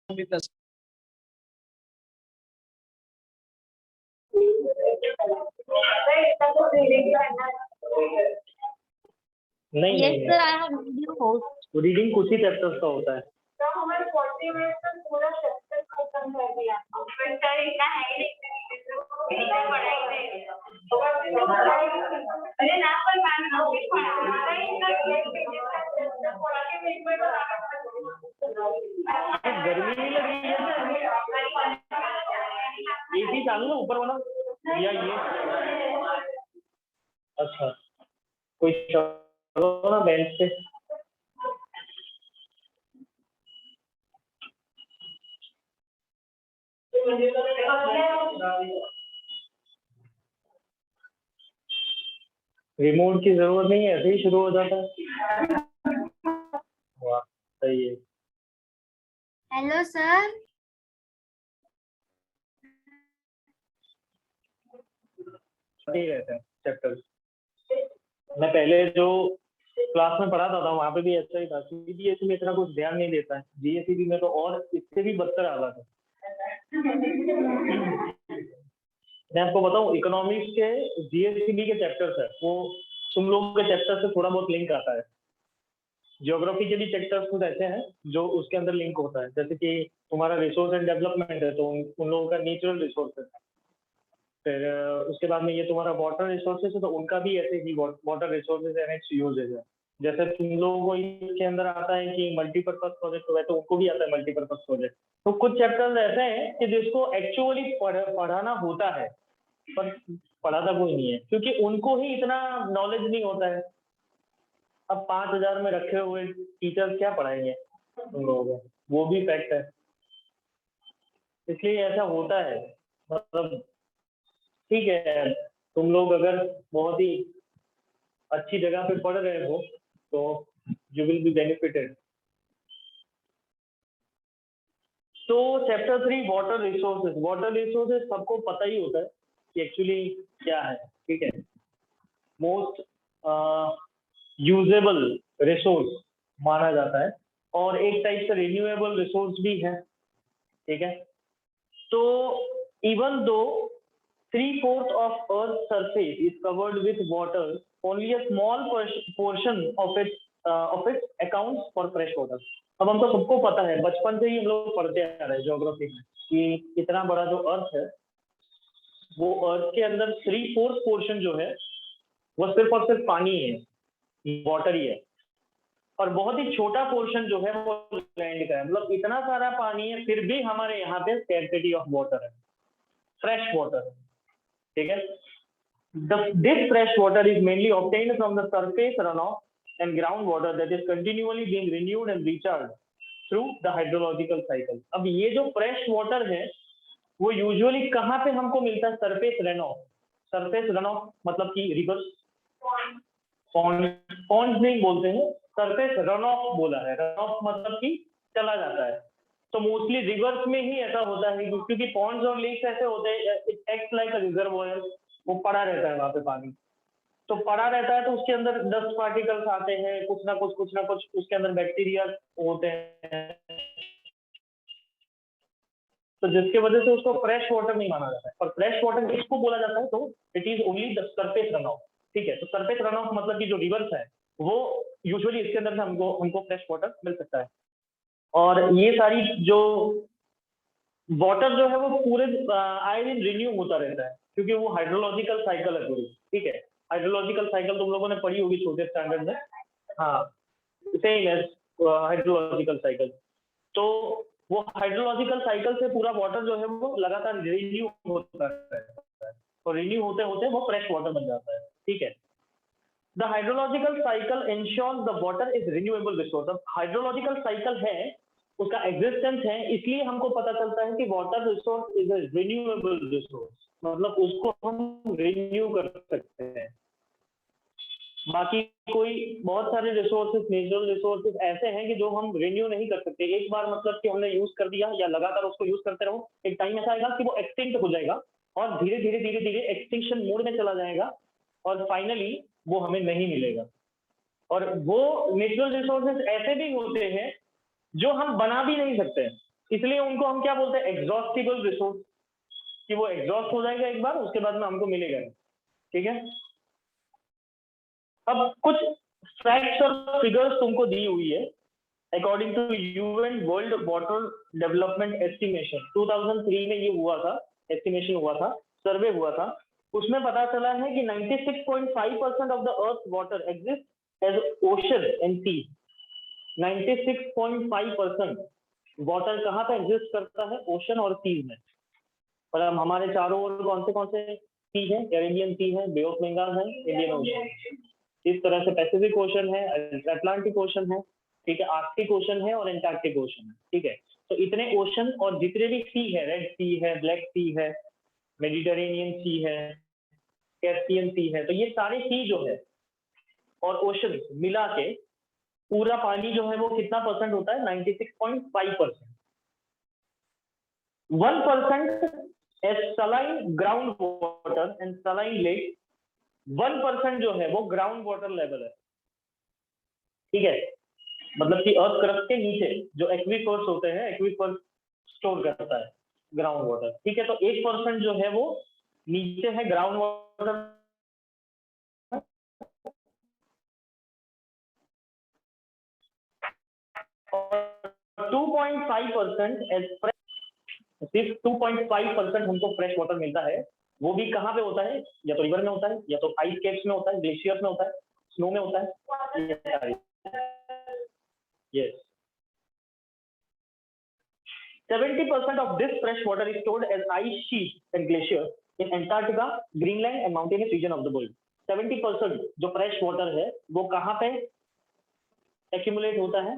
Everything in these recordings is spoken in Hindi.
नहीं नहीं Yes, नहीं sir, I have video host. Reading कुछ ही चैप्टर्स का होता है। तो हमारे 40 मिनट तक पूरा चैप्टर खत्म कर दिया। फिर इतना है नहीं पढ़ाई अरे ना पर मैम नोटिस हमारा इतना पढ़ा के बीच में गर्मी नहीं लग रही है? एसी चालू है ऊपर वाला या ये? अच्छा, कोई चलो ना बेंच पे। रिमोट की जरूरत नहीं है, ऐसे ही शुरू हो जाता है। वाह, सही है। Hello, sir. ठीक है चैप्टर। मैं पहले जो क्लास में पढ़ाता था वहां पे भी ऐसा ही था। सीबीएसई में इतना कुछ ध्यान नहीं देता है, जीएसई में तो और इससे भी बदतर हालत है। मैं आपको बताऊं, इकोनॉमिक्स के जीएससीबी के चैप्टर्स है वो तुम लोगों के चैप्टर से थोड़ा बहुत लिंक आता है। ज्योग्राफी के भी चैप्टर्स कुछ ऐसे हैं जो उसके अंदर लिंक होता है, जैसे कि तुम्हारा रिसोर्स एंड डेवलपमेंट है तो उन लोगों का नेचुरल रिसोर्सेज है। फिर उसके बाद में ये तुम्हारा वाटर रिसोर्सेज है तो उनका भी ऐसे ही water resources and its usages है। जैसे तुम लोगों को इसके अंदर आता है कि मल्टीपर्पज प्रोजेक्ट हुआ है तो उनको भी आता है मल्टीपर्पज प्रोजेक्ट। तो कुछ चैप्टर्स ऐसे हैं कि जिसको एक्चुअली पढ़ाना होता है पर पढ़ाता कोई नहीं है, क्योंकि उनको ही इतना नॉलेज नहीं होता है। अब 5,000 में रखे हुए टीचर्स क्या पढ़ाएंगे तुम लोगों को, वो भी फैक्ट है। इसलिए ऐसा होता है। मतलब ठीक है, तुम लोग अगर बहुत ही अच्छी जगह पे पढ़ रहे हो तो यू विल बी बेनिफिटेड। तो chapter 3 water resources. Water resources सबको पता ही होता है कि एक्चुअली क्या है, ठीक है। मोस्ट यूजेबल रिसोर्स माना जाता है और एक टाइप से रिन्यूएबल रिसोर्स भी है, ठीक है। तो even though 3/4 of Earth's surface is covered with water, only a small portion of its accounts for fresh water. अब हमको सबको पता है, बचपन से ही हम लोग पढ़ते आ रहे हैं ज्योग्राफी में कि इतना बड़ा जो अर्थ है वो अर्थ के अंदर 3/4 पोर्शन जो है वो सिर्फ और सिर्फ पानी है, वाटर ही है। और बहुत ही छोटा पोर्शन जो है वो लैंड का है। मतलब इतना सारा पानी है फिर भी हमारे यहाँ पे स्कैर्सिटी ऑफ वाटर है, फ्रेश वाटर, ठीक है। This fresh water is mainly obtained from the surface runoff and groundwater that is continually being renewed and recharged through the hydrological cycle. अब ये जो fresh water है वो यूजुअली कहाँ पे हमको मिलता है? Surface run of. Surface run of मतलब कि रिवर्स, पॉन्ड्स नहीं बोलते हैं, सरफेस रन ऑफ बोला है। रन ऑफ मतलब कि चला जाता है। तो मोस्टली रिवर्स में ही ऐसा होता है क्योंकि पॉन्ड्स और लेक्स ऐसे होते हैं, it acts like a reservoir, वो पड़ा रहता है वहां पे पानी। तो पड़ा रहता है तो उसके अंदर डस्ट पार्टिकल्स आते हैं, कुछ ना कुछ उसके अंदर बैक्टीरिया होते हैं, तो जिसके वजह से उसको फ्रेश वाटर नहीं माना जाता है। और फ्रेश वाटर किसको बोला जाता है? तो it is only the surface run of, ठीक है। तो सरफेस रन ऑफ मतलब कि जो रिवर्स है वो यूजुअली इसके अंदर से हमको फ्रेश वाटर मिल सकता है। और ये सारी जो वाटर जो है वो पूरे आए दिन रिन्यू होता रहता है क्योंकि वो हाइड्रोलॉजिकल साइकिल है पूरी, ठीक है। हाइड्रोलॉजिकल साइकिल तुम लोगों ने पढ़ी होगी छोटे स्टैंडर्ड में, हाँ, सेम एज हाइड्रोलॉजिकल साइकिल। तो वो हाइड्रोलॉजिकल साइकिल से पूरा वाटर जो है वो लगातार रिन्यू होता रहता है और रिन्यू होते होते वो फ्रेश वाटर बन जाता है, ठीक है। The hydrological cycle ensures the water is renewable resource. अब हाइड्रोलॉजिकल साइकिल है, उसका एग्जिस्टेंस है, इसलिए हमको पता चलता है कि water resource is a renewable resource, मतलब उसको हम रिन्यू कर सकते हैं। बाकी कोई बहुत सारे रिसोर्सेज, नेचुरल रिसोर्सेज ऐसे हैं कि जो हम रिन्यू नहीं कर सकते। एक बार मतलब कि हमने यूज कर दिया या लगातार उसको यूज करते रहो, एक टाइम ऐसा आएगा कि वो एक्सटिंक्ट हो जाएगा और धीरे धीरे एक्सटिंक्शन मोड में चला जाएगा और फाइनली वो हमें नहीं मिलेगा। और वो नेचुरल रिसोर्सेज ऐसे भी होते हैं जो हम बना भी नहीं सकते, इसलिए उनको हम क्या बोलते हैं, एग्जॉस्टिबल रिसोर्स, कि वो एग्जॉस्ट हो जाएगा एक बार, उसके बाद में हमको मिलेगा। ठीक है, अब कुछ फैक्ट्स और फिगर्स तुमको दी हुई है। According to UN world water development estimation 2003 में ये हुआ था, एस्टिमेशन हुआ था, सर्वे हुआ था। उसमें पता चला है कि 96.5% of the earth water exist as ocean and sea. 96.5% water कहाँ पे एग्जिस्ट करता है, ओशन और सी में। और अब हमारे चारों ओर कौन से सी है, कैरेबियन सी है, बे ऑफ बंगाल है, इंडियन ओशन, इस तरह से पैसिफिक ओशन है, अटलांटिक ओशन है, ठीक है, आर्कटिक ओशन है और एंटार्क्टिक ओशन है। ठीक है, तो इतने ओशन और जितने भी सी है, रेड सी है, ब्लैक सी है, मेडिटेरेनियन सी है, कैस्पियन सी है, तो ये सारे सी जो है और ओशन मिला के पूरा पानी जो है वो कितना परसेंट होता है, 96.5%। 1% as saline ground water and saline lake, 1% जो है वो ग्राउंड वाटर लेवल है। ठीक है, मतलब कि अर्थ क्रस्ट के नीचे जो एक्वीफर्स होते हैं, एक्वीफर्स स्टोर करता है ग्राउंड वाटर। ठीक है, तो 1% जो है वो नीचे है ग्राउंड वाटर, और 2.5% सिर्फ 2.5% हमको फ्रेश वाटर मिलता है। वो भी कहाँ पे होता है, या तो रिवर में होता है, या तो आइस कैप्स में होता है, ग्लेशियर्स में होता है, स्नो में होता है। Yes, 70% of this fresh water is stored as ice sheets and glaciers in Antarctica, Greenland and mountainous region of the world. 70% जो fresh water है वो कहाँ पे accumulate होता है,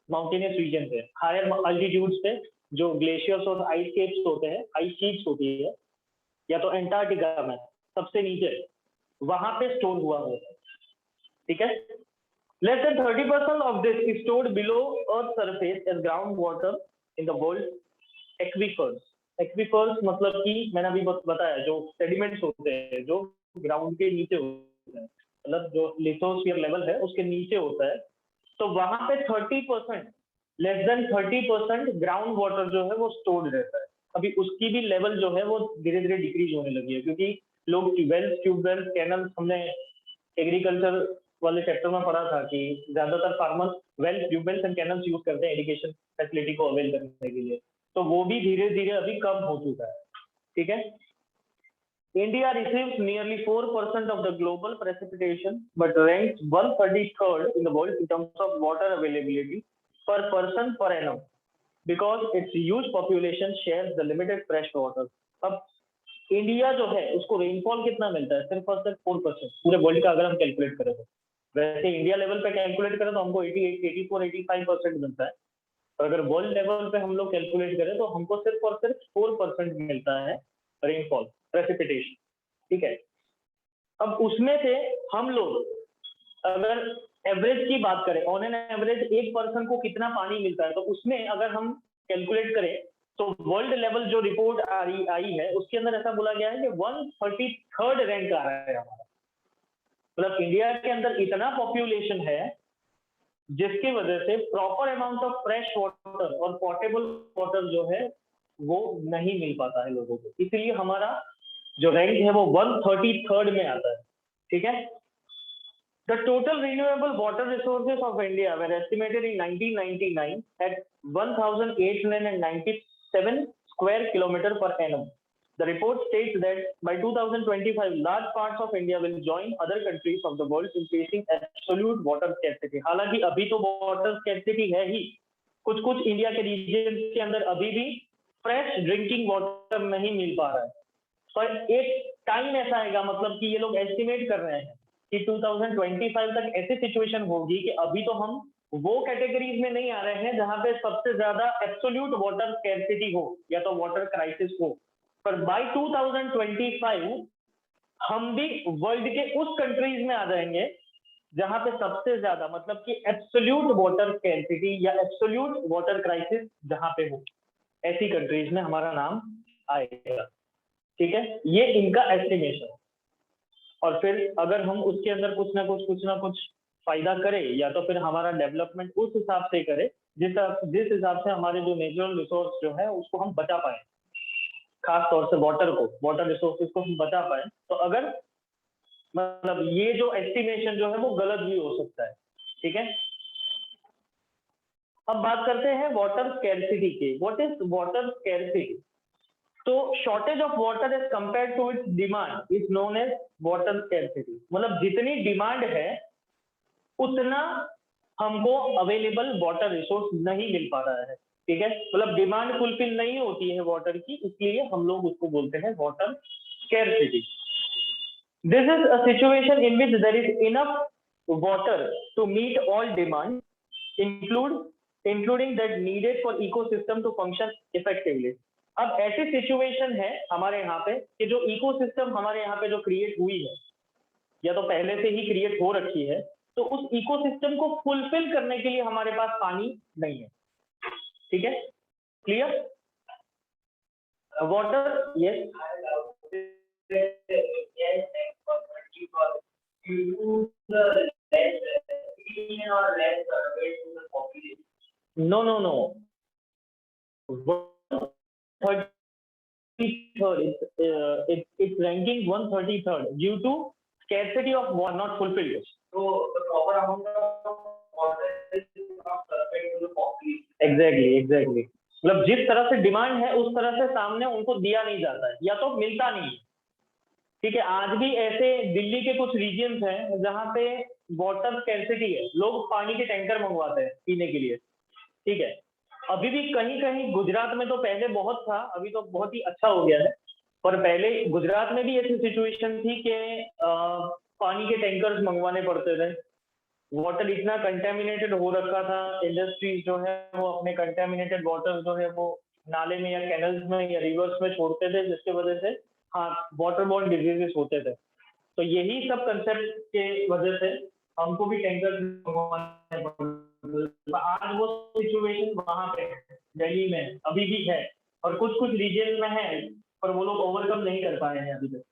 माउंटेनियस रीजन पे, हायर अल्टीट्यूड्स पे, जो ग्लेशियर्स और आइस केप्स होते हैं, आइस शीट्स होती है, या तो एंटार्क्टिका में सबसे नीचे वहां पे स्टोर हुआ होता है। ठीक है, less than 30% of this is stored below earth surface as groundwater in the world aquifers. Aquifers मतलब कि मैंने अभी बताया, जो सेडिमेंट्स होते हैं जो ग्राउंड के नीचे होते हैं, मतलब जो लिथोस्फीयर लेवल है उसके नीचे होता है, तो वहां पे 30%, लेस देन 30% ग्राउंड वाटर जो है वो स्टोर्ड रहता है। अभी उसकी भी लेवल जो है वो धीरे धीरे डिक्रीज होने लगी है, क्योंकि लोग वेल्स, ट्यूबवेल्स, कैनल, हमने एग्रीकल्चर वाले चैप्टर में पढ़ा था कि ज्यादातर farmers well, tube wells and canals use करते हैं इरिगेशन फैसिलिटी को अवेल करने के लिए, तो वो भी धीरे धीरे अभी कम हो चुका है। ठीक है, India receives nearly 4% of the global precipitation, but ranks 133rd in the world in terms of water availability per person per annum, because its huge population shares the limited fresh water. अब इंडिया जो है उसको रेनफॉल कितना मिलता है, सिर्फ और सिर्फ 4% पूरे वर्ल्ड का अगर हम कैलकुलेट करें तो। वैसे इंडिया लेवल पे कैलकुलेट करें तो हमको 88, 84, 85% मिलता है, और अगर वर्ल्ड लेवल पे हम लोग कैलकुलेट करें तो हमको सिर्फ और सिर्फ 4% मिलता है रेनफॉल, प्रेसिपिटेशन। ठीक है, अब उसमें से हम लोग अगर एवरेज की बात करें, ऑन एन एवरेज 1% को कितना पानी मिलता है, तो उसमें अगर हम कैलकुलेट करें तो वर्ल्ड लेवल जो रिपोर्ट आई है उसके अंदर ऐसा बोला गया है कि 133rd रैंक आ रहा है हमारा। मतलब इंडिया के अंदर इतना पॉपुलेशन है जिसकी वजह से proper amount of fresh water और पोर्टेबल वाटर जो है वो नहीं मिल पाता है लोगों को, इसलिए हमारा जो रैंक है वो 133rd में आता है। ठीक है, The total renewable water resources of India were estimated in 1999 at 1,897 square kilometer per annum. The report states that by 2025, large parts of India will join other countries of the world in facing absolute water scarcity. हालांकि अभी तो water scarcity है ही, कुछ इंडिया के रीजन के अंदर अभी भी फ्रेश ड्रिंकिंग वाटर नहीं मिल पा रहा है, पर एक टाइम ऐसा आएगा, मतलब कि ये लोग एस्टिमेट कर रहे हैं कि 2025 तक ऐसी सिचुएशन होगी कि अभी तो हम वो कैटेगरीज में नहीं आ रहे हैं जहां पे सबसे ज्यादा एब्सोल्यूट वाटर स्कैर्सिटी हो या तो वाटर क्राइसिस हो, पर बाय 2025 हम भी वर्ल्ड के उस कंट्रीज में आ जाएंगे जहां पे सबसे ज्यादा, मतलब कि एब्सोल्यूट वाटर स्कैर्सिटी या एब्सोल्यूट वाटर क्राइसिस जहां पे हो, ऐसी कंट्रीज में हमारा नाम आएगा। ठीक है, ये इनका एस्टिमेशन, और फिर अगर हम उसके अंदर कुछ ना कुछ फायदा करें या तो फिर हमारा डेवलपमेंट उस हिसाब से करें जिस हिसाब से हमारे जो नेचुरल रिसोर्स जो है उसको हम बचा पाए, खास तौर से वाटर रिसोर्सेज को हम बचा पाए, तो अगर मतलब ये जो एस्टिमेशन जो है वो गलत भी हो सकता है। ठीक है, अब बात करते हैं वाटर स्कैर्सिटी की। What is water scarcity? तो shortage of water as compared to its demand is known as water scarcity. मतलब जितनी डिमांड है उतना हमको अवेलेबल वाटर रिसोर्स नहीं मिल पा रहा है। ठीक है, मतलब डिमांड फुलफिल नहीं होती है वाटर की, इसलिए हम लोग उसको बोलते हैं water scarcity. This is a situation in which there is enough water to meet all demand, including that needed for ecosystem to function effectively. अब ऐसी सिचुएशन है हमारे यहाँ पे कि जो इकोसिस्टम हमारे यहाँ पे जो क्रिएट हुई है या तो पहले से ही क्रिएट हो रखी है, तो उस इकोसिस्टम को फुलफिल करने के लिए हमारे पास पानी नहीं है। ठीक है, clear? Water, yes. No. 133rd. It's ranking 133rd due to scarcity of water not fulfilled. So the proper amount of water is not perfect to the population. Exactly. मतलब जिस तरह से डिमांड है उस तरह से सामने उनको दिया नहीं जाता है या तो मिलता नहीं है। ठीक है, आज भी ऐसे दिल्ली के कुछ रीजन्स हैं जहां पे वाटर स्कैर्सिटी है, लोग पानी के टैंकर मंगवाते हैं पीने के लिए। ठीक है, अभी भी कहीं कहीं गुजरात में तो पहले बहुत था, अभी तो बहुत ही अच्छा हो गया है, पर पहले गुजरात में भी ऐसी सिचुएशन थी कि पानी के टैंकर्स मंगवाने पड़ते थे। वाटर इतना कंटेमिनेटेड हो रखा था, इंडस्ट्रीज जो है वो अपने कंटेमिनेटेड वाटर जो है वो नाले में या कैनल्स में या रिवर्स में छोड़ते थे, जिसकी वजह से वाटर बॉर्न डिजीजेस होते थे। तो यही सब कंसेप्ट के वजह से हमको भी टैंकर मंगवाने पड़ते। आज वो सिचुएशन वहां पे दिल्ली में अभी भी है और कुछ रीजन में है, पर वो लोग ओवरकम नहीं कर पाए हैं अभी तक।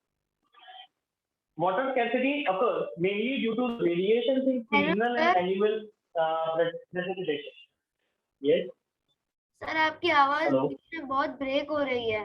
Water scarcity occurs mainly due to variations in seasonal and annual precipitation. Yes. Sir आपकी आवाज बीच में बहुत ब्रेक हो रही है।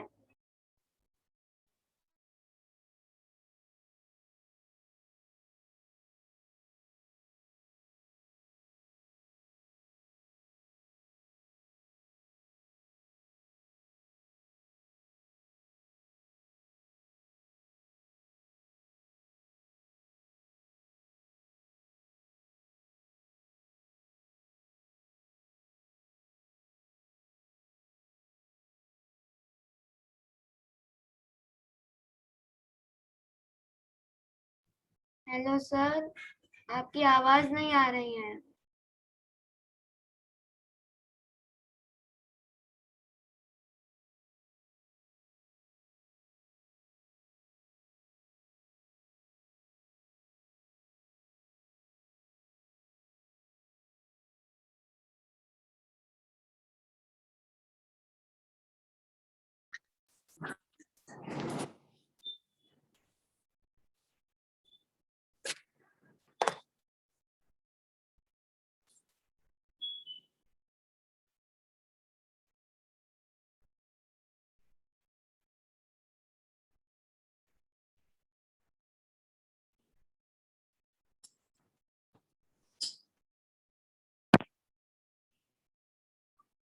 हेलो सर, आपकी आवाज नहीं आ रही है।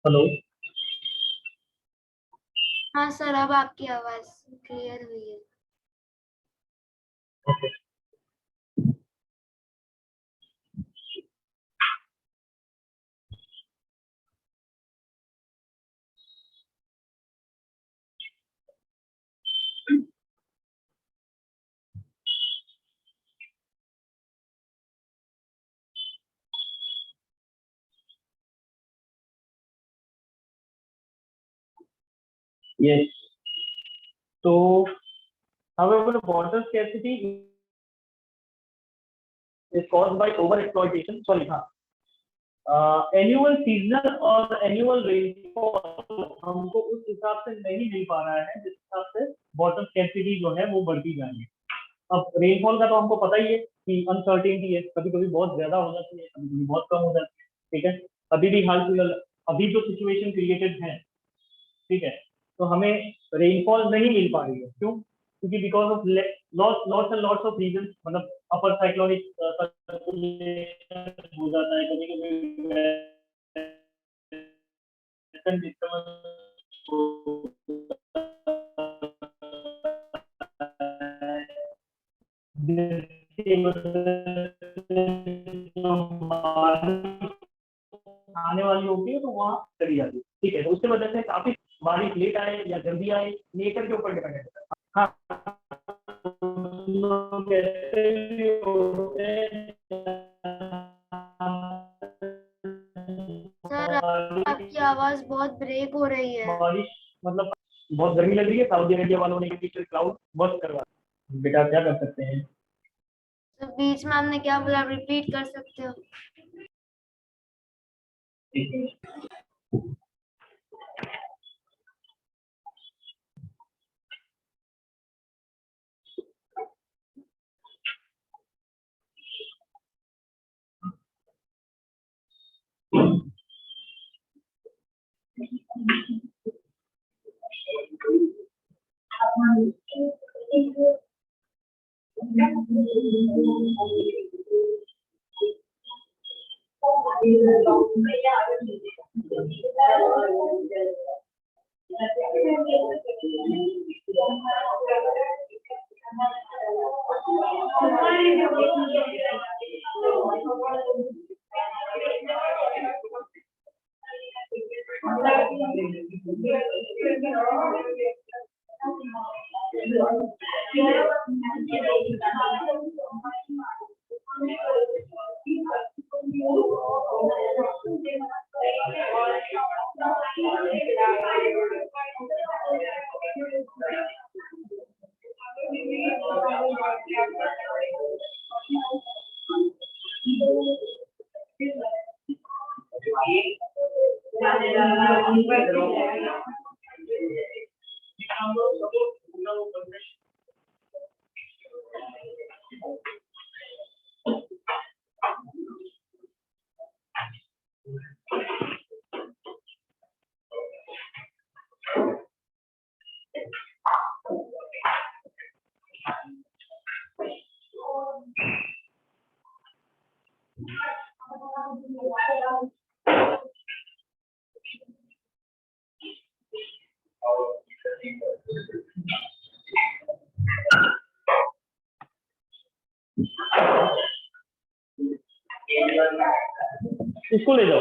हेलो। हाँ सर, अब आपकी आवाज क्लियर हुई है। Okay. Yes. So, however, water scarcity is caused by overexploitation. Sorry, annual seasonal और एनुअल रेनफॉल हमको उस हिसाब से नहीं मिल पा रहा है जिस हिसाब से वाटर स्कैर्सिटी जो है वो बढ़ती जा रही है। अब रेनफॉल का तो हमको पता ही है कि अनसर्टेनिटी है, कभी कभी बहुत ज्यादा हो जाती है, कभी कभी बहुत कम हो जाती है। ठीक है, अभी भी हाल फिलहाल अभी जो सिचुएशन क्रिएटेड है, ठीक है, तो हमें रेनफॉल नहीं मिल पा रही है। क्यों? क्योंकि because of lots and lots of reason, मतलब अपर साइक्लोनिक सर्कुलेशन हो जाता है, कभी कभी आने वाली होती है तो वहाँ चली जाती है, ठीक है। तो उसकी वजह से काफी बारिश लेट आए या जल्दी आए, नेचर के ऊपर डिपेंडेंट है। हाँ, कैसे भी होते सर आपकी आवाज बहुत ब्रेक हो रही है। बारिश, मतलब बहुत गर्मी लग रही है, सऊदी अरेबिया वालों ने पीछे क्लाउड बर्स्ट करवा। बेटा क्या कर सकते हैं? तो बीच में आपने क्या बोला, रिपीट कर सकते हो? इसको ले जाओ।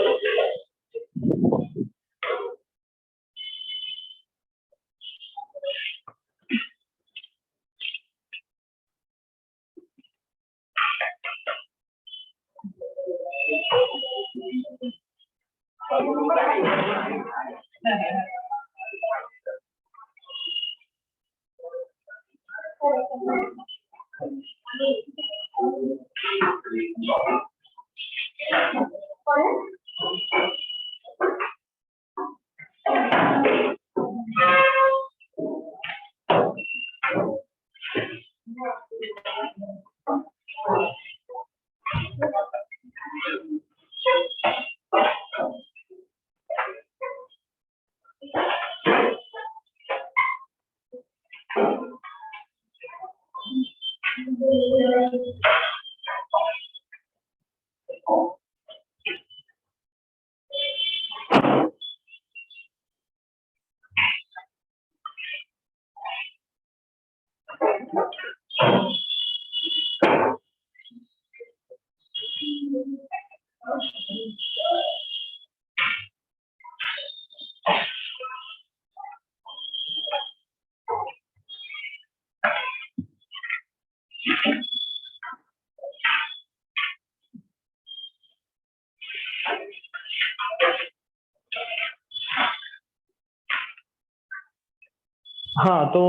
हाँ, तो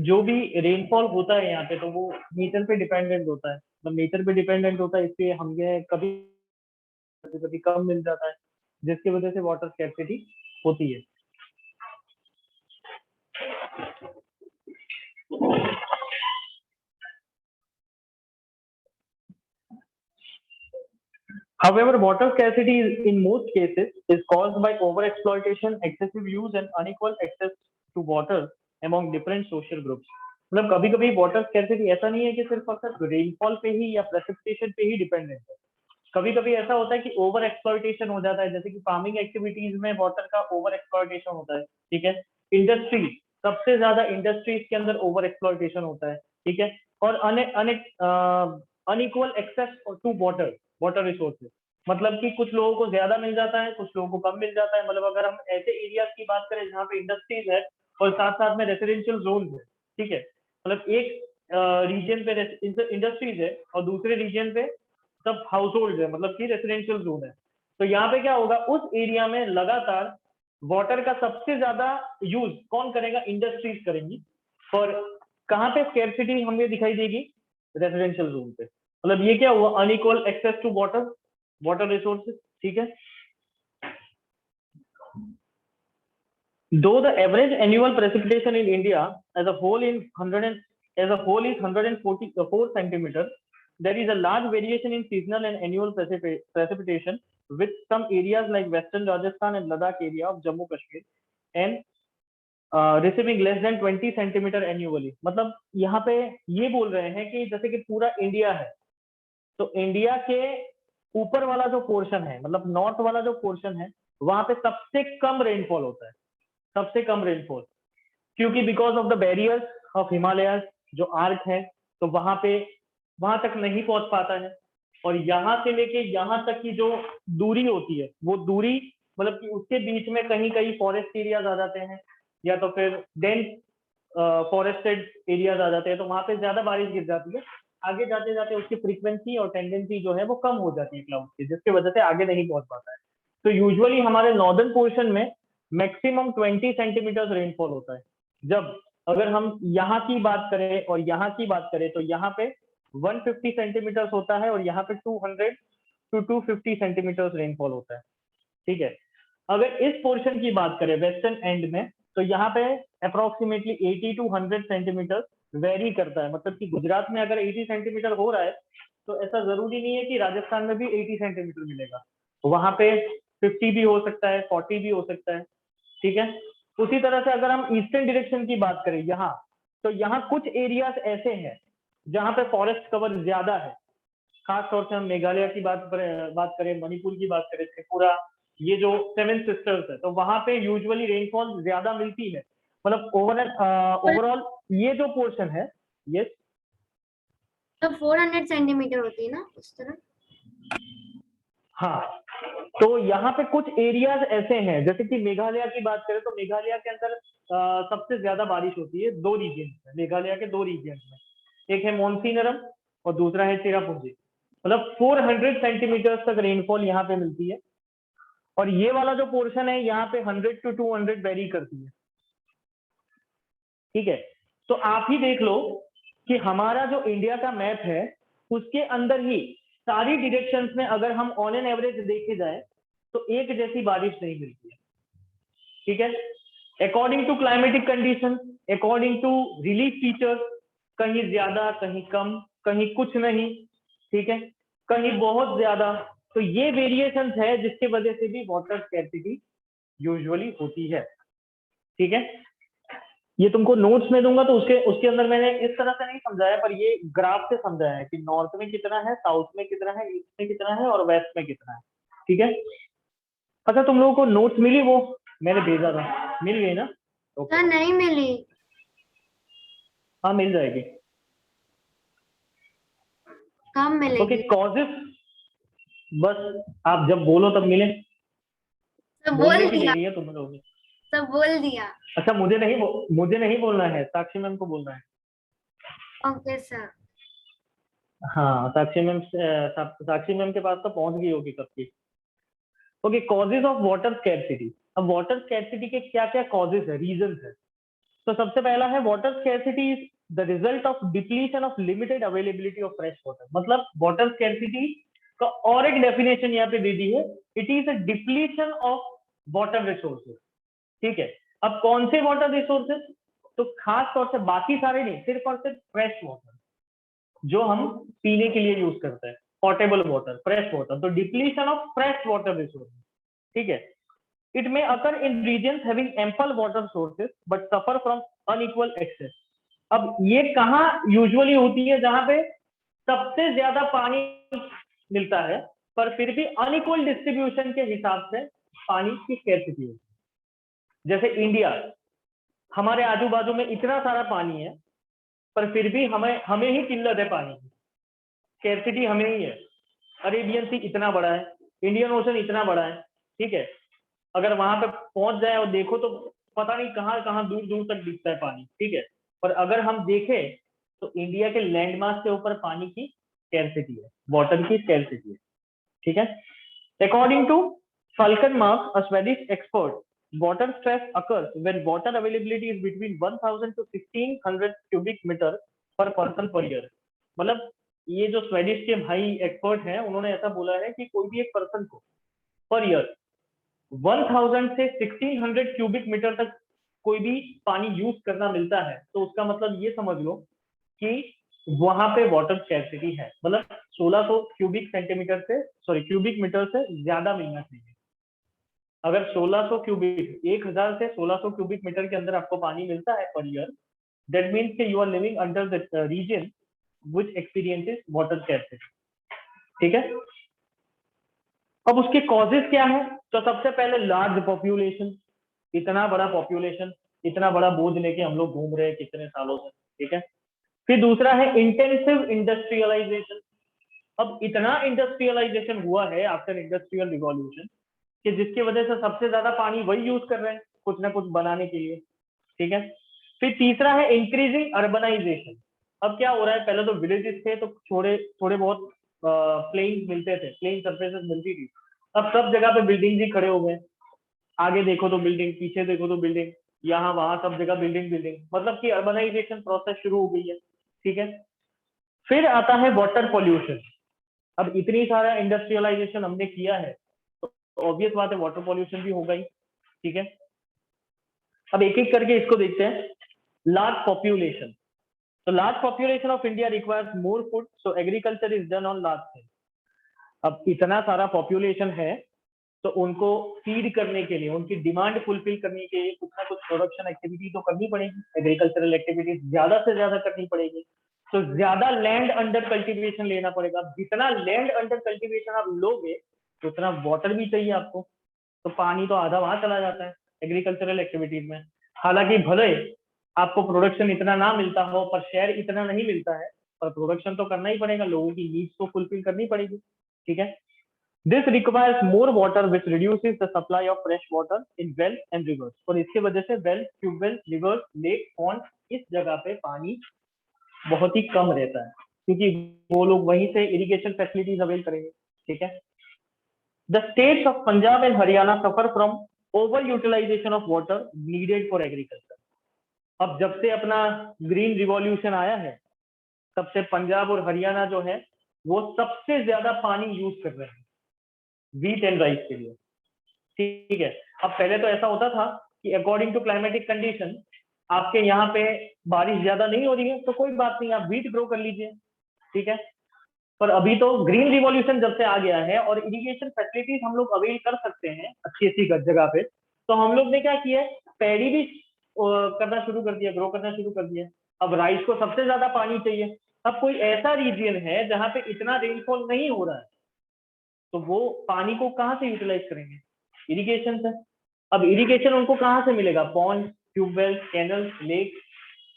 जो भी रेनफॉल होता है यहाँ पे, तो वो नेचर पे डिपेंडेंट होता है, मतलब नेचर पे डिपेंडेंट होता है, इसलिए हमें कभी कभी कम मिल जाता है, जिसकी वजह से वाटर स्कैर्सिटी होती है। However, water scarcity in most cases is caused by overexploitation, excessive use and unequal access to water among different social groups. मतलब कभी कभी वाटर स्कैर्सिटी ऐसा नहीं है कि सिर्फ और सिर्फ रेनफॉल पे ही या प्रेसिपिटेशन पे ही डिपेंडेंट है। कभी कभी ऐसा होता है कि ओवर एक्सप्लॉइटेशन हो जाता है, जैसे कि फार्मिंग एक्टिविटीज में वाटर का ओवर एक्सप्लॉइटेशन होता है, ठीक है। इंडस्ट्री, सबसे ज्यादा इंडस्ट्रीज के अंदर ओवर एक्सप्लॉइटेशन होता है, ठीक है। और unequal access to water, water resources, मतलब कि कुछ लोगों को ज्यादा मिल जाता है, कुछ लोगों को कम मिल जाता है। मतलब अगर हम ऐसे एरियाज की बात करें जहाँ पे इंडस्ट्रीज है और साथ साथ में रेसिडेंशियल जोन है, ठीक है, मतलब एक रीजन पे इंडस्ट्रीज है और दूसरे रीजन पे सब हाउस होल्ड है, मतलब कि रेसिडेंशियल जोन है। तो यहाँ पे क्या होगा, उस एरिया में लगातार वाटर का सबसे ज्यादा यूज कौन करेगा, इंडस्ट्रीज करेंगी। और कहाँ पे स्कैर्सिटी हमें दिखाई देगी, रेसिडेंशियल जोन पे। मतलब ये क्या हुआ, unequal access to water, water resources, ठीक है। Though the average annual precipitation in India as a whole is 144 centimeters, there is a large variation in seasonal and annual precipitation, with some areas like Western Rajasthan and Ladakh area of Jammu Kashmir and receiving less than 20 centimeter annually. मतलब यहाँ पे ये बोल रहे हैं कि जैसे कि पूरा इंडिया है, तो इंडिया के ऊपर वाला जो पोर्शन है, मतलब नॉर्थ वाला जो पोर्शन है, वहां पे सबसे कम रेनफॉल होता है, सबसे कम रेनफॉल, क्योंकि because of the barriers of Himalaya, जो आर्क है, तो वहां तक नहीं पहुंच पाता है। और यहाँ से लेके यहाँ तक की जो दूरी होती है, वो दूरी मतलब कि उसके बीच में कहीं कहीं फॉरेस्ट एरियाज आ जाते हैं, या तो फिर डेंस फॉरेस्टेड एरियाज आ जाते हैं, तो वहां पे ज्यादा बारिश गिर जाती है। आगे जाते जाते उसकी फ्रीक्वेंसी और टेंडेंसी जो है वो कम हो जाती है क्लाउड की, जिसकी वजह से आगे नहीं पहुंच पाता है। तो यूजुअली हमारे नॉर्दर्न पोर्शन में मैक्सिमम 20 सेंटीमीटर रेनफॉल होता है। जब अगर हम यहाँ की बात करें और यहाँ की बात करें, तो यहाँ पे 150 सेंटीमीटर होता है और यहाँ पे 200 to 250 सेंटीमीटर रेनफॉल होता है, ठीक है। अगर इस पोर्शन की बात करें वेस्टर्न एंड में, तो यहाँ पे अप्रोक्सीमेटली 80 to 100 सेंटीमीटर वेरी करता है। मतलब कि गुजरात में अगर 80 सेंटीमीटर हो रहा है, तो ऐसा जरूरी नहीं है कि राजस्थान में भी 80 सेंटीमीटर मिलेगा, वहां पे 50 भी हो सकता है, 40 भी हो सकता है, ठीक है। उसी तरह से अगर हम ईस्टर्न डायरेक्शन की बात करें यहाँ, तो यहाँ कुछ एरियाज ऐसे हैं जहाँ पे फॉरेस्ट कवर ज्यादा है। खास तौर से हम मेघालय की बात करें, मणिपुर की बात करें, त्रिपुरा, ये जो 7 सिस्टर्स है, तो वहां पे यूजुअली रेनफॉल ज्यादा मिलती है। मतलब ओवरऑल ये जो पोर्शन है, ये तो 400 सेंटीमीटर होती है ना उस तरह। हाँ, तो यहाँ पे कुछ एरियाज ऐसे हैं, जैसे कि मेघालय की बात करें, तो मेघालय के अंदर सबसे ज्यादा बारिश होती है 2 रीजन में, मेघालय के 2 रीजन में, एक है मोनसीनरम और दूसरा है चेरापूंजी। मतलब 400 सेंटीमीटर तक रेनफॉल यहाँ पे मिलती है। और ये वाला जो पोर्शन है यहाँ पे 100 to 200 वेरी करती है, ठीक है। तो आप ही देख लो कि हमारा जो इंडिया का मैप है, उसके अंदर ही सारी डायरेक्शंस में अगर हम ऑन एन एवरेज देखे जाए, तो एक जैसी बारिश नहीं मिलती है, ठीक है। According to climatic condition, according to relief features, कहीं ज्यादा, कहीं कम, कहीं कुछ नहीं, ठीक है, कहीं बहुत ज्यादा। तो ये वेरिएशंस है जिसकी वजह से भी वाटर स्कैर्सिटी यूजुअली होती है, ठीक है। ये तुमको नोट्स में दूंगा, तो उसके उसके अंदर मैंने इस तरह से नहीं समझाया, पर ये ग्राफ से समझाया है कि नॉर्थ में कितना है, साउथ में कितना है, ईस्ट में कितना है और वेस्ट में कितना है, ठीक है। अच्छा, तुम लोगों को नोट्स मिली, वो मैंने भेजा था, मिल गई ना? सर नहीं मिली। हाँ, मिल जाएगी। कब ओके, मिलेगी? कॉजेस, बस आप जब बोलो तब मिले, सब बोलने बोल की दिया, देरी है तुम लोग। सब बोल दिया। अच्छा, मुझे नहीं बोलना है, साक्षी मैम को बोलना है। Okay sir. हाँ, साक्षी मैम के पास तो पहुंच गई होगी कब की। Okay, causes of water scarcity. अब वाटर स्कैर्सिटी के क्या क्या कॉजेज है, रीजन है। तो सबसे पहला है, water scarcity is the result of depletion of limited availability of fresh water. मतलब वाटर स्कैर्सिटी का और एक डेफिनेशन यहाँ पे दे दी है, it is a depletion of water resources, ठीक है। अब कौन से वाटर रिसोर्सेज? तो खास तौर से बाकी सारे नहीं, सिर्फ और सिर्फ फ्रेश वाटर जो हम पीने के लिए यूज करते हैं, पोर्टेबल वाटर, फ्रेश वाटर, तो depletion of fresh water resource, ठीक है। It may occur in regions having ample water sources but suffer from unequal access. अब ये कहाँ यूजुअली होती है, जहां पे सबसे ज्यादा पानी मिलता है पर फिर भी अनइक्वल डिस्ट्रीब्यूशन के हिसाब से पानी की स्कैर्सिटी होती है। जैसे इंडिया, हमारे आजू बाजू में इतना सारा पानी है पर फिर भी हमें ही किल्लत है पानी की, स्कैर्सिटी हमें ही है। अरेबियन सी इतना बड़ा है, इंडियन ओशन इतना बड़ा है, ठीक है। अगर वहां पे पहुंच जाए और देखो तो पता नहीं कहाँ कहाँ दूर दूर तक दिखता है पानी, ठीक है। पर अगर हम देखें तो इंडिया के लैंडमास के ऊपर पानी की स्कैर्सिटी है, वाटर की स्कैर्सिटी है, ठीक है। According to Falkenmark, a Swedish expert, water stress occurs when water availability is between 1000 to 1600 cubic meter per person per year। मतलब ये जो स्वेडिश के भाई एक्सपर्ट हैं, उन्होंने ऐसा बोला है कि कोई भी एक पर्सन को पर ईयर 1000 से 1600 क्यूबिक मीटर तक कोई भी पानी यूज करना मिलता है, तो उसका मतलब ये समझ लो कि वहां पे वाटर स्कैर्सिटी है। मतलब 1600 क्यूबिक सेंटीमीटर से क्यूबिक मीटर से ज्यादा मिलना चाहिए। अगर 1600 क्यूबिक 1000 से 1600 क्यूबिक मीटर के अंदर आपको पानी मिलता है पर ईयर, दैट मीन्स कि you are living under the region which experiences water scarcity, ठीक है। अब उसके कॉजेस क्या है, तो सबसे पहले लार्ज पॉपुलेशन, इतना बड़ा पॉपुलेशन, इतना बड़ा बोझ लेके हम लोग घूम रहे हैं कितने सालों से, ठीक है। फिर दूसरा है इंटेंसिव इंडस्ट्रियलाइजेशन। अब इतना इंडस्ट्रियलाइजेशन हुआ है आफ्टर इंडस्ट्रियल रिवॉल्यूशन कि जिसकी वजह से सबसे ज्यादा पानी वही यूज कर रहे हैं कुछ ना कुछ बनाने के लिए, ठीक है। फिर तीसरा है इंक्रीजिंग अर्बनाइजेशन। अब क्या हो रहा है, पहले तो विलेजेस थे तो थोड़े थोड़े बहुत प्लेन मिलते थे, प्लेन सर्फेसेस मिलती थी। अब सब जगह पे बिल्डिंग ही खड़े हो गए, आगे देखो तो बिल्डिंग, पीछे देखो तो बिल्डिंग, यहाँ वहां सब जगह बिल्डिंग बिल्डिंग, मतलब कि अर्बनाइजेशन प्रोसेस शुरू हो गई है, ठीक है। फिर आता है वाटर पॉल्यूशन। अब इतनी सारा इंडस्ट्रियलाइजेशन हमने किया है तो ऑब्वियस बात है वाटर पॉल्यूशन भी होगा ही, ठीक है। अब एक एक करके इसको देखते हैं। लार्ज पॉपुलेशन, तो large population of India requires more food, so agriculture is done on large scale. अब इतना सारा पॉपुलेशन है तो उनको फीड करने के लिए, उनकी डिमांड फुलफिल करने के लिए कुछ ना कुछ प्रोडक्शन एक्टिविटी तो करनी पड़ेगी, एग्रीकल्चरल एक्टिविटीज ज्यादा से ज्यादा करनी पड़ेगी। तो ज्यादा लैंड अंडर कल्टीवेशन लेना पड़ेगा। जितना लैंड अंडर कल्टीवेशन आप लोगे तो उतना वाटर भी चाहिए आपको, तो पानी तो आधा वहां चला जाता है एग्रीकल्चरल एक्टिविटीज में। हालांकि भले आपको प्रोडक्शन इतना ना मिलता हो पर शेयर इतना नहीं मिलता है, पर प्रोडक्शन तो करना ही पड़ेगा, लोगों की नीड्स तो फुलफिल करनी पड़ेगी, ठीक है। This requires more water which reduces the supply of fresh water in well and rivers. और इसकी वजह से well, tubewell, rivers, lake, pond, इस जगह पे पानी बहुत ही कम रहता है क्योंकि वो लोग वहीं से इरिगेशन फैसिलिटीज अवेल करेंगे, ठीक है। The states of Punjab and Haryana suffer from over utilisation of water needed for agriculture. अब जब से अपना ग्रीन रिवॉल्यूशन आया है तब से पंजाब और हरियाणा जो है वो सबसे ज्यादा पानी यूज कर रहे हैं व्हीट एंड राइस के लिए, ठीक है। अब पहले तो ऐसा होता था कि अकॉर्डिंग टू क्लाइमेटिक कंडीशन आपके यहाँ पे बारिश ज्यादा नहीं हो रही है तो कोई बात नहीं, आप व्हीट ग्रो कर लीजिए, ठीक है। पर अभी तो ग्रीन रिवॉल्यूशन जब से आ गया है और इरिगेशन फैसिलिटीज हम लोग अवेल कर सकते हैं अच्छी अच्छी जगह पे, तो हम लोग ने क्या किया है, पैडी भी करना शुरू कर दिया, ग्रो करना शुरू कर दिया। अब राइस को सबसे ज्यादा पानी चाहिए। अब कोई ऐसा रीजन है जहां पे इतना रेनफॉल नहीं हो रहा है तो वो पानी को कहाँ से यूटिलाइज करेंगे, इरिगेशन से। अब इरिगेशन उनको कहाँ से मिलेगा, pond, tubewell, canal, lake,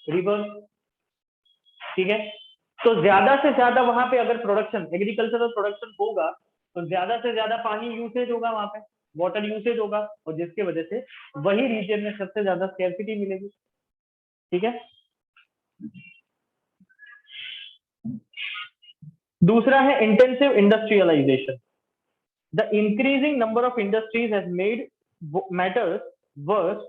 river, ठीक है। तो ज्यादा से ज्यादा वहां पे अगर प्रोडक्शन, एग्रीकल्चरल प्रोडक्शन होगा तो ज्यादा से ज्यादा पानी यूसेज होगा, वहां पे वाटर यूसेज होगा और जिसकी वजह से वही रीजन में सबसे ज्यादा स्कैर्सिटी मिलेगी, ठीक है। दूसरा है intensive industrialisation. The increasing number of industries has made matters worse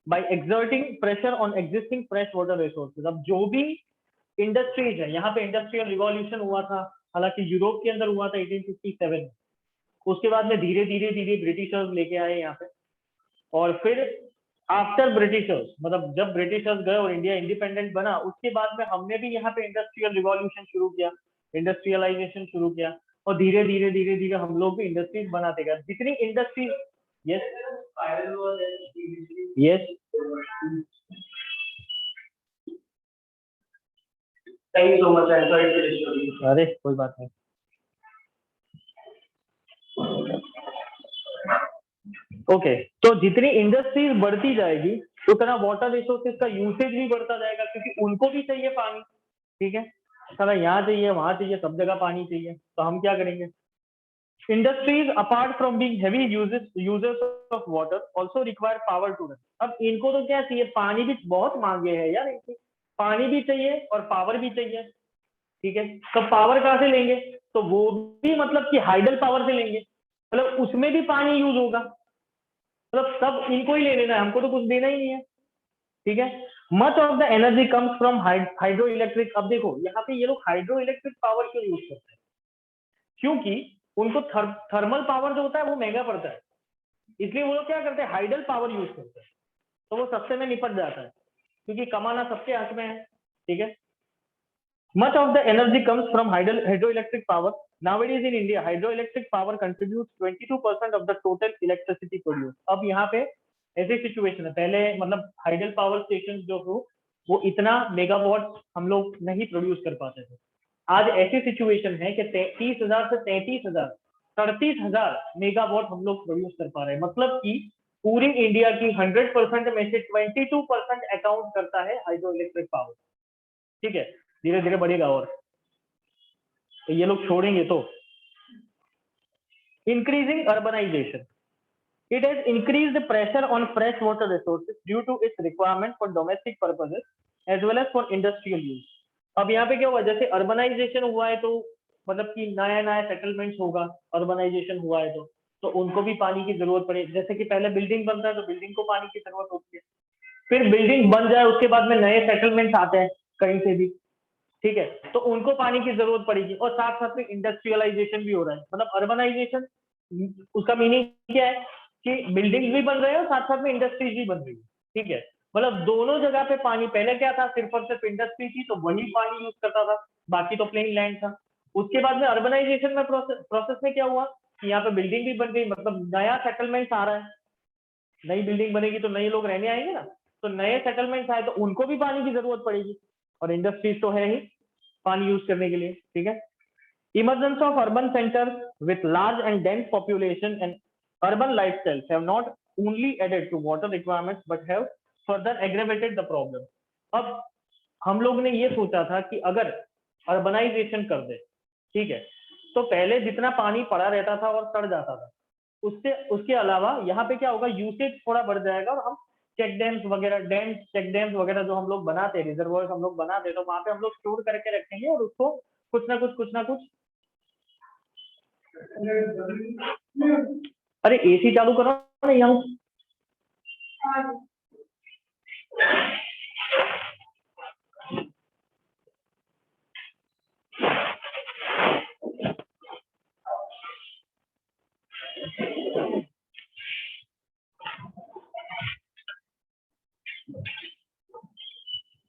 by exerting pressure on existing fresh water resources। अब जो भी इंडस्ट्रीज है, यहाँ पे इंडस्ट्रियल रिवॉल्यूशन हुआ था, हालांकि यूरोप के अंदर हुआ था 1857 में, उसके बाद में धीरे धीरे धीरे ब्रिटिशर्स लेके आए यहाँ पे, और फिर आफ्टर ब्रिटिशर्स, मतलब जब ब्रिटिशर्स गए और इंडिया इंडिपेंडेंट बना उसके बाद में हमने भी यहाँ पे इंडस्ट्रियल रिवॉल्यूशन शुरू किया। इंडस्ट्रियलाइजेशन शुरू किया और धीरे धीरे धीरे धीरे हम लोग भी इंडस्ट्रीज बनाते गए। जितनी industries, yes yes, thank you so much, अरे कोई बात नहीं। ओके, तो जितनी इंडस्ट्रीज बढ़ती जाएगी उतना वाटर रिसोर्सेज का यूसेज भी बढ़ता जाएगा, क्योंकि उनको भी चाहिए पानी। ठीक है, सारा यहाँ चाहिए वहां चाहिए, सब जगह पानी चाहिए, तो हम क्या करेंगे? Industries apart from being heavy users of water also require power to run. अब इनको तो क्या चाहिए? पानी भी बहुत मांगे है यार, इनकी पानी भी चाहिए और पावर भी चाहिए। ठीक है, तो पावर कहाँ से लेंगे? तो वो भी मतलब कि हाइडल पावर से लेंगे, मतलब उसमें भी पानी यूज होगा, मतलब सब इनको ही ले लेना है, हमको तो कुछ देना ही नहीं है। ठीक है, much of the energy comes from hydro electric. अब देखो यहाँ पे ये लोग हाइड्रो इलेक्ट्रिक पावर क्यों यूज करते हैं? क्योंकि उनको थर्मल पावर जो होता है वो महंगा पड़ता है, इसलिए वो लोग क्या करते हैं? हाइडल पावर यूज करते हैं, तो वो सस्ते में निपट जाता है, क्योंकि कमाना सबके हक में है। ठीक है, much of the energy comes from hydroelectric power. Nowadays in India, hydroelectric power contributes 22% of the total electricity produced. अब यहाँ पे ऐसी सिचुएशन है, पहले मतलब हाइडल पावर स्टेशन जो हो वो इतना मेगावाट हम लोग नहीं प्रोड्यूस कर पाते थे। आज ऐसी सिचुएशन है कि 30,000 से 33,000 38,000 मेगावाट हम लोग प्रोड्यूस कर पा रहे हैं, मतलब कि पूरी इंडिया की 100% में से 22% अकाउंट करता है हाइड्रो इलेक्ट्रिक पावर। ठीक है, धीरे धीरे बढ़ेगा और तो ये लोग छोड़ेंगे तो। Increasing urbanisation, it has increased the pressure on fresh water resources due to its requirement for domestic purposes as well as for industrial use. अब यहाँ पे क्या हुआ? जैसे अर्बनाइजेशन हुआ है तो मतलब कि नया नया सेटलमेंट्स होगा, अर्बनाइजेशन हुआ है तो उनको भी पानी की जरूरत पड़े। जैसे कि पहले बिल्डिंग बनता है तो बिल्डिंग को पानी की जरूरत होती है, फिर बिल्डिंग बन जाए उसके बाद में नए सेटलमेंट्स आते हैं कहीं से भी। ठीक है, तो उनको पानी की जरूरत पड़ेगी, और साथ साथ में इंडस्ट्रियलाइजेशन भी हो रहा है। मतलब अर्बनाइजेशन उसका मीनिंग क्या है कि बिल्डिंग भी बन रहे हैं और साथ साथ में इंडस्ट्रीज भी बन रही है। ठीक है, मतलब दोनों जगह पे पानी, पहले क्या था? सिर्फ और सिर्फ इंडस्ट्री थी तो वही पानी यूज करता था, बाकी तो प्लेन लैंड था। उसके बाद में अर्बनाइजेशन में प्रोसेस में क्या हुआ कि यहाँ पे बिल्डिंग भी बन गई, मतलब नया सेटलमेंट आ रहा है, नई बिल्डिंग बनेगी तो नए लोग रहने आएंगे ना, तो नए सेटलमेंट आए तो उनको भी पानी की जरूरत पड़ेगी, और इंडस्ट्रीज तो है ही पानी यूज करने के लिए। ठीक है, emergence of urban centers with large and dense population and urban lifestyles have not only added to water requirements but have further aggravated the problem. अब हम लोग ने ये सोचा था कि अगर अर्बनाइजेशन कर दे, ठीक है, तो पहले जितना पानी पड़ा रहता था और सड़ जाता था, उससे उसके अलावा यहाँ पे क्या होगा? यूसेज थोड़ा बढ़ जाएगा, और हम चेक डैम्स वगैरह, चेक डैम्स वगैरह जो हम लोग बनाते हैं, रिजर्वोयर हम लोग बनाते हैं, तो वहां पे हम लोग स्टोर करके रखेंगे और उसको कुछ ना कुछ अरे एसी चालू करो ना यहाँ।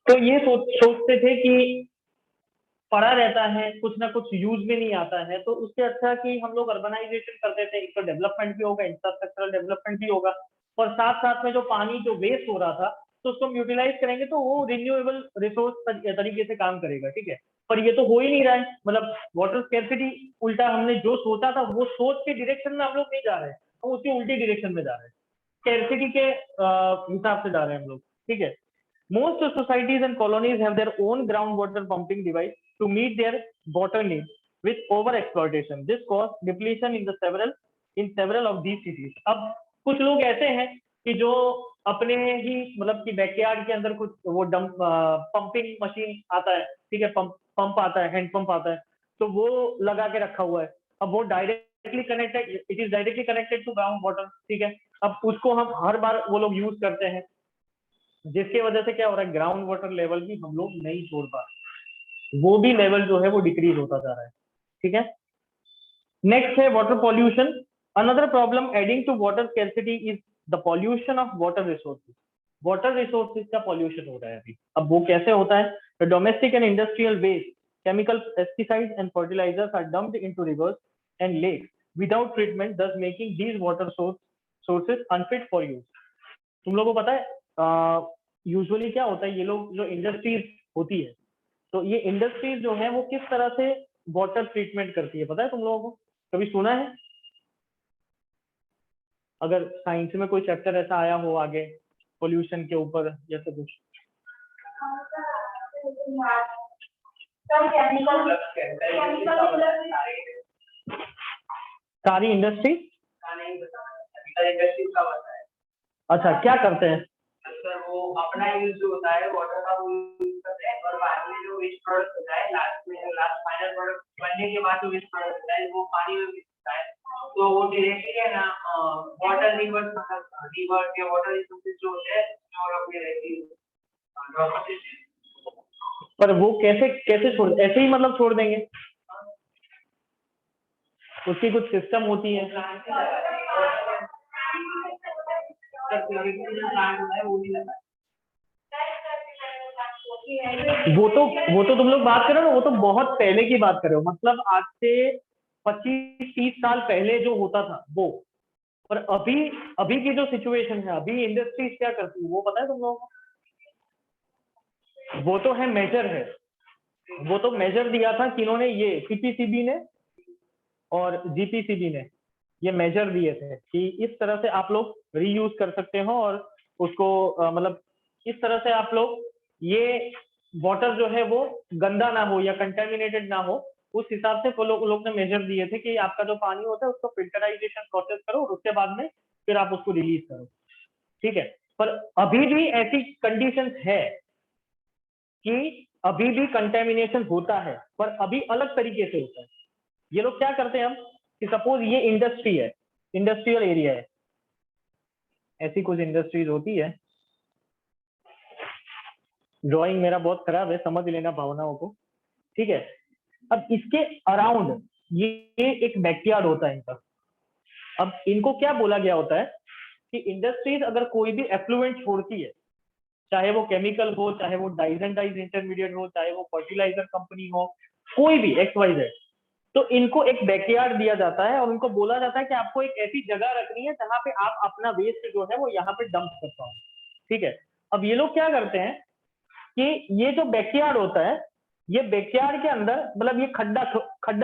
तो ये सोचते थे कि पड़ा रहता है, कुछ ना कुछ यूज में नहीं आता है, तो उससे अच्छा कि हम लोग अर्बनाइजेशन करते थे, एक तो डेवलपमेंट भी होगा, इंफ्रास्ट्रक्चरल डेवलपमेंट भी होगा, और साथ साथ में जो पानी जो वेस्ट हो रहा था तो उसको हम यूटिलाइज करेंगे तो वो रिन्यूएबल रिसोर्स तरीके से काम करेगा। ठीक है, पर ये तो हो ही नहीं रहा है, मतलब वाटर स्कैर्सिटी, उल्टा हमने जो सोचा था वो सोच के डायरेक्शन में हम लोग नहीं जा रहे हैं, हम उसके उल्टी डायरेक्शन में जा रहे हैं, स्कैर्सिटी के हिसाब से जा रहे हैं हम लोग। ठीक है, most societies and colonies have their own groundwater pumping device to meet their water needs with over exploitation. This caused depletion in several of these cities. अब कुछ लोग ऐसे हैं कि जो अपने ही मतलब कि बैकयार्ड के अंदर कुछ वो पंपिंग मशीन आता है, ठीक है, पंप आता है, हैंड पंप आता है, तो वो लगा के रखा हुआ है। अब वो directly connected, it is directly connected to ground water. ठीक है, अब उसको हम हर बार वो लोग यूज करते हैं, जिसकी वजह से क्या हो रहा है? ग्राउंड वाटर लेवल भी हम लोग नहीं छोड़ पा रहे, वो भी लेवल जो है वो डिक्रीज होता जा रहा है। ठीक है, नेक्स्ट है water pollution. Another problem adding to water scarcity is the pollution of water resources. Water resources का पॉल्यूशन हो रहा है अभी। अब वो कैसे होता है? The domestic and industrial waste chemical pesticides and fertilizers are dumped into rivers and lakes without treatment, thus making these water sources unfit for use. तुम लोगों को पता है यूजुअली क्या होता है, ये लोग जो इंडस्ट्रीज होती है, तो ये इंडस्ट्रीज जो है वो किस तरह से वाटर ट्रीटमेंट करती है, पता है तुम लोगों को? कभी सुना है? अगर साइंस में कोई चैप्टर ऐसा आया हो आगे पोल्यूशन के ऊपर या तो कुछ? सारी इंडस्ट्री अच्छा क्या करते हैं सर? वो अपना यूज जो होता है वाटर का वो यूज करते हैं, और बाद में जो वेस्ट प्रोडक्ट होता है लास्ट फाइनल प्रोडक्ट बनने के बाद जो वेस्ट प्रोडक्ट होता है वो पानी में मिक्स होता है, तो वो डायरेक्टली है ना वाटर रिवर के वाटर रिसोर्सेज जो होते हैं जो अपने रहती है। पर वो कैसे छोड़, ऐसे ही मतलब छोड़ देंगे? उसकी कुछ सिस्टम होती है? वो तो तुम लोग बात कर रहे हो, वो तो बहुत पहले की बात कर रहे हो, मतलब आज से 25-30 साल पहले जो होता था वो। पर अभी की जो सिचुएशन है, अभी इंडस्ट्रीज क्या करती है वो पता है तुम लोगों को? वो तो है मेजर है, वो तो मेजर दिया था किन्होंने, ये सीपीसीबी ने और जीपीसीबी ने ये मेजर दिए थे कि इस तरह से आप लोग रीयूज कर सकते हो और उसको मतलब इस तरह से आप लोग ये वाटर जो है वो गंदा ना हो या कंटेमिनेटेड ना हो, उस हिसाब से वो लोग ने मेजर दिए थे कि आपका जो पानी होता है उसको फिल्टराइजेशन प्रोसेस करो और उसके बाद में फिर आप उसको रिलीज करो, ठीक है। पर अभी भी ऐसी कंडीशंस है कि अभी भी कंटेमिनेशन होता है, पर अभी अलग तरीके से होता है। ये लोग क्या करते हैं हम कि सपोज ये इंडस्ट्री है, इंडस्ट्रियल एरिया है, ऐसी कुछ इंडस्ट्रीज होती है, ड्राइंग मेरा बहुत खराब है, समझ लेना भावनाओं को, ठीक है। अब इसके अराउंड ये एक बैकयार्ड होता है इनका। अब इनको क्या बोला गया होता है कि इंडस्ट्रीज अगर कोई भी एफ्लुएंट छोड़ती है, चाहे वो केमिकल हो, चाहे वो डाइज एंड डाइज इंटरमीडिएट हो, चाहे वो फर्टिलाइजर कंपनी हो, कोई भी XYZ, तो इनको एक बैकयार्ड दिया जाता है और उनको बोला जाता है कि आपको एक ऐसी जगह रखनी है जहां पे आप अपना वेस्ट जो है वो यहाँ पे डंप कर पाओ, ठीक है। अब ये लोग क्या करते हैं कि ये जो बैकयार्ड होता है, ये बैकयार्ड के अंदर मतलब ये खड्डा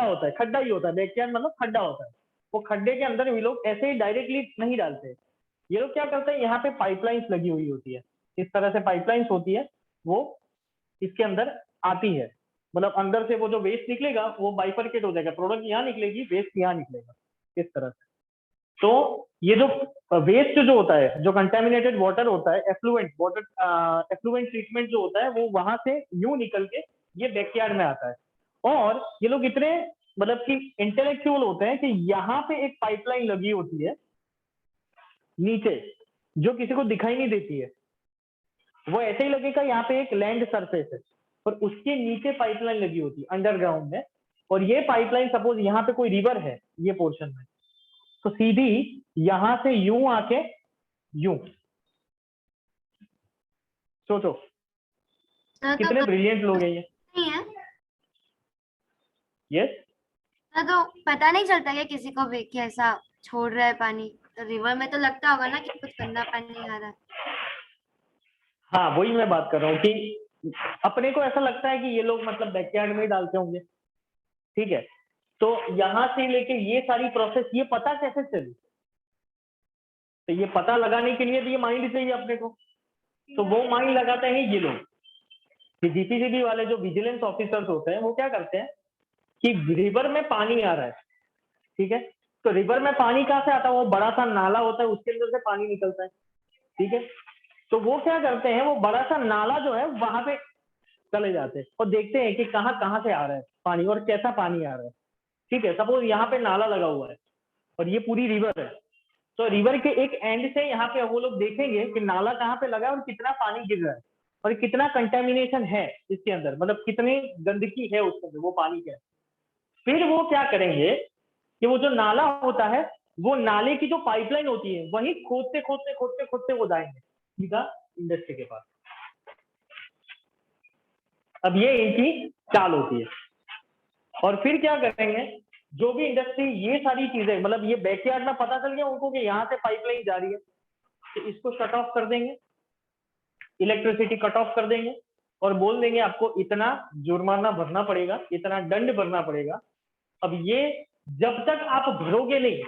होता है, खड्डा ही होता है, बैकयार्ड मतलब खड्डा होता है। वो खड्डे के अंदर ये लोग ऐसे ही डायरेक्टली नहीं डालते, ये लोग क्या करते हैं, यहाँ पे पाइपलाइंस लगी हुई होती है, इस तरह से पाइपलाइंस होती है, वो इसके अंदर आती है, मतलब अंदर से वो जो वेस्ट निकलेगा वो बाइफरकेट हो जाएगा, प्रोडक्ट यहाँ निकलेगी, वेस्ट यहाँ निकलेगा, इस तरह से। तो ये जो वेस्ट जो होता है, जो कंटेमिनेटेड वाटर होता है, एफ्लुएंट ट्रीटमेंट जो होता है वो वहां से यूं निकल के ये बैकयार्ड में आता है। और ये लोग इतने मतलब कि इंटेलेक्चुअल होते हैं कि यहाँ पे एक पाइपलाइन लगी होती है नीचे, जो किसी को दिखाई नहीं देती है, वो ऐसे ही लगेगा यहाँ पे एक लैंड सरफेस है, और उसके नीचे पाइपलाइन लगी होती है अंडरग्राउंड में, और ये पाइपलाइन सपोज यहाँ पे कोई रिवर है ये पोर्शन में, तो सीधी यहां से यूं आके यूं, सोचो कितने ब्रिलियंट लोग हैं ये। नहीं है यस, तो पता नहीं चलता क्या किसी को भी कि ऐसा छोड़ रहा है पानी? तो रिवर में तो लगता होगा ना कि कुछ गंदा पानी आ रहा है। हाँ वही मैं बात कर रहा हूँ कि अपने को ऐसा लगता है कि ये लोग मतलब बैकयार्ड में ही डालते होंगे, ठीक है। तो यहां से लेके ये सारी प्रोसेस ये पता कैसे चली, तो ये पता लगाने के लिए तो ये माइंड चाहिए अपने को, तो वो माइंड लगाते हैं ये लोग। जीपीसीबी वाले जो विजिलेंस ऑफिसर्स होते हैं वो क्या करते हैं कि रिवर में पानी आ रहा है, ठीक है, तो रिवर में पानी कहाँ से आता है, वो बड़ा सा नाला होता है उसके अंदर से पानी निकलता है, ठीक है। तो वो क्या करते हैं, वो बड़ा सा नाला जो है वहां पे चले जाते हैं और देखते हैं कि कहाँ कहाँ से आ रहा है पानी और कैसा पानी आ रहा है, ठीक है। सपोज यहाँ पे नाला लगा हुआ है और ये पूरी रिवर है, तो रिवर के एक एंड से यहाँ पे वो लोग देखेंगे कि नाला कहाँ पे लगा है और कितना पानी गिर रहा है और कितना कंटेमिनेशन है इसके अंदर, मतलब कितनी गंदगी है उसके अंदर वो पानी के। फिर वो क्या करेंगे कि वो जो नाला होता है, वो नाले की जो पाइपलाइन होती है वही खोदते खोदते खोदते खोदते वो जाएंगे सीधा इंडस्ट्री के पास। अब ये इनकी चाल होती है, और फिर क्या करेंगे, जो भी इंडस्ट्री ये सारी चीजें, मतलब ये बैकयार्ड में पता चल गया उनको कि यहाँ से पाइपलाइन जा रही है, तो इसको शट ऑफ कर देंगे, इलेक्ट्रिसिटी कट ऑफ कर देंगे और बोल देंगे आपको इतना जुर्माना भरना पड़ेगा, इतना दंड भरना पड़ेगा। अब ये जब तक आप भरोगे नहीं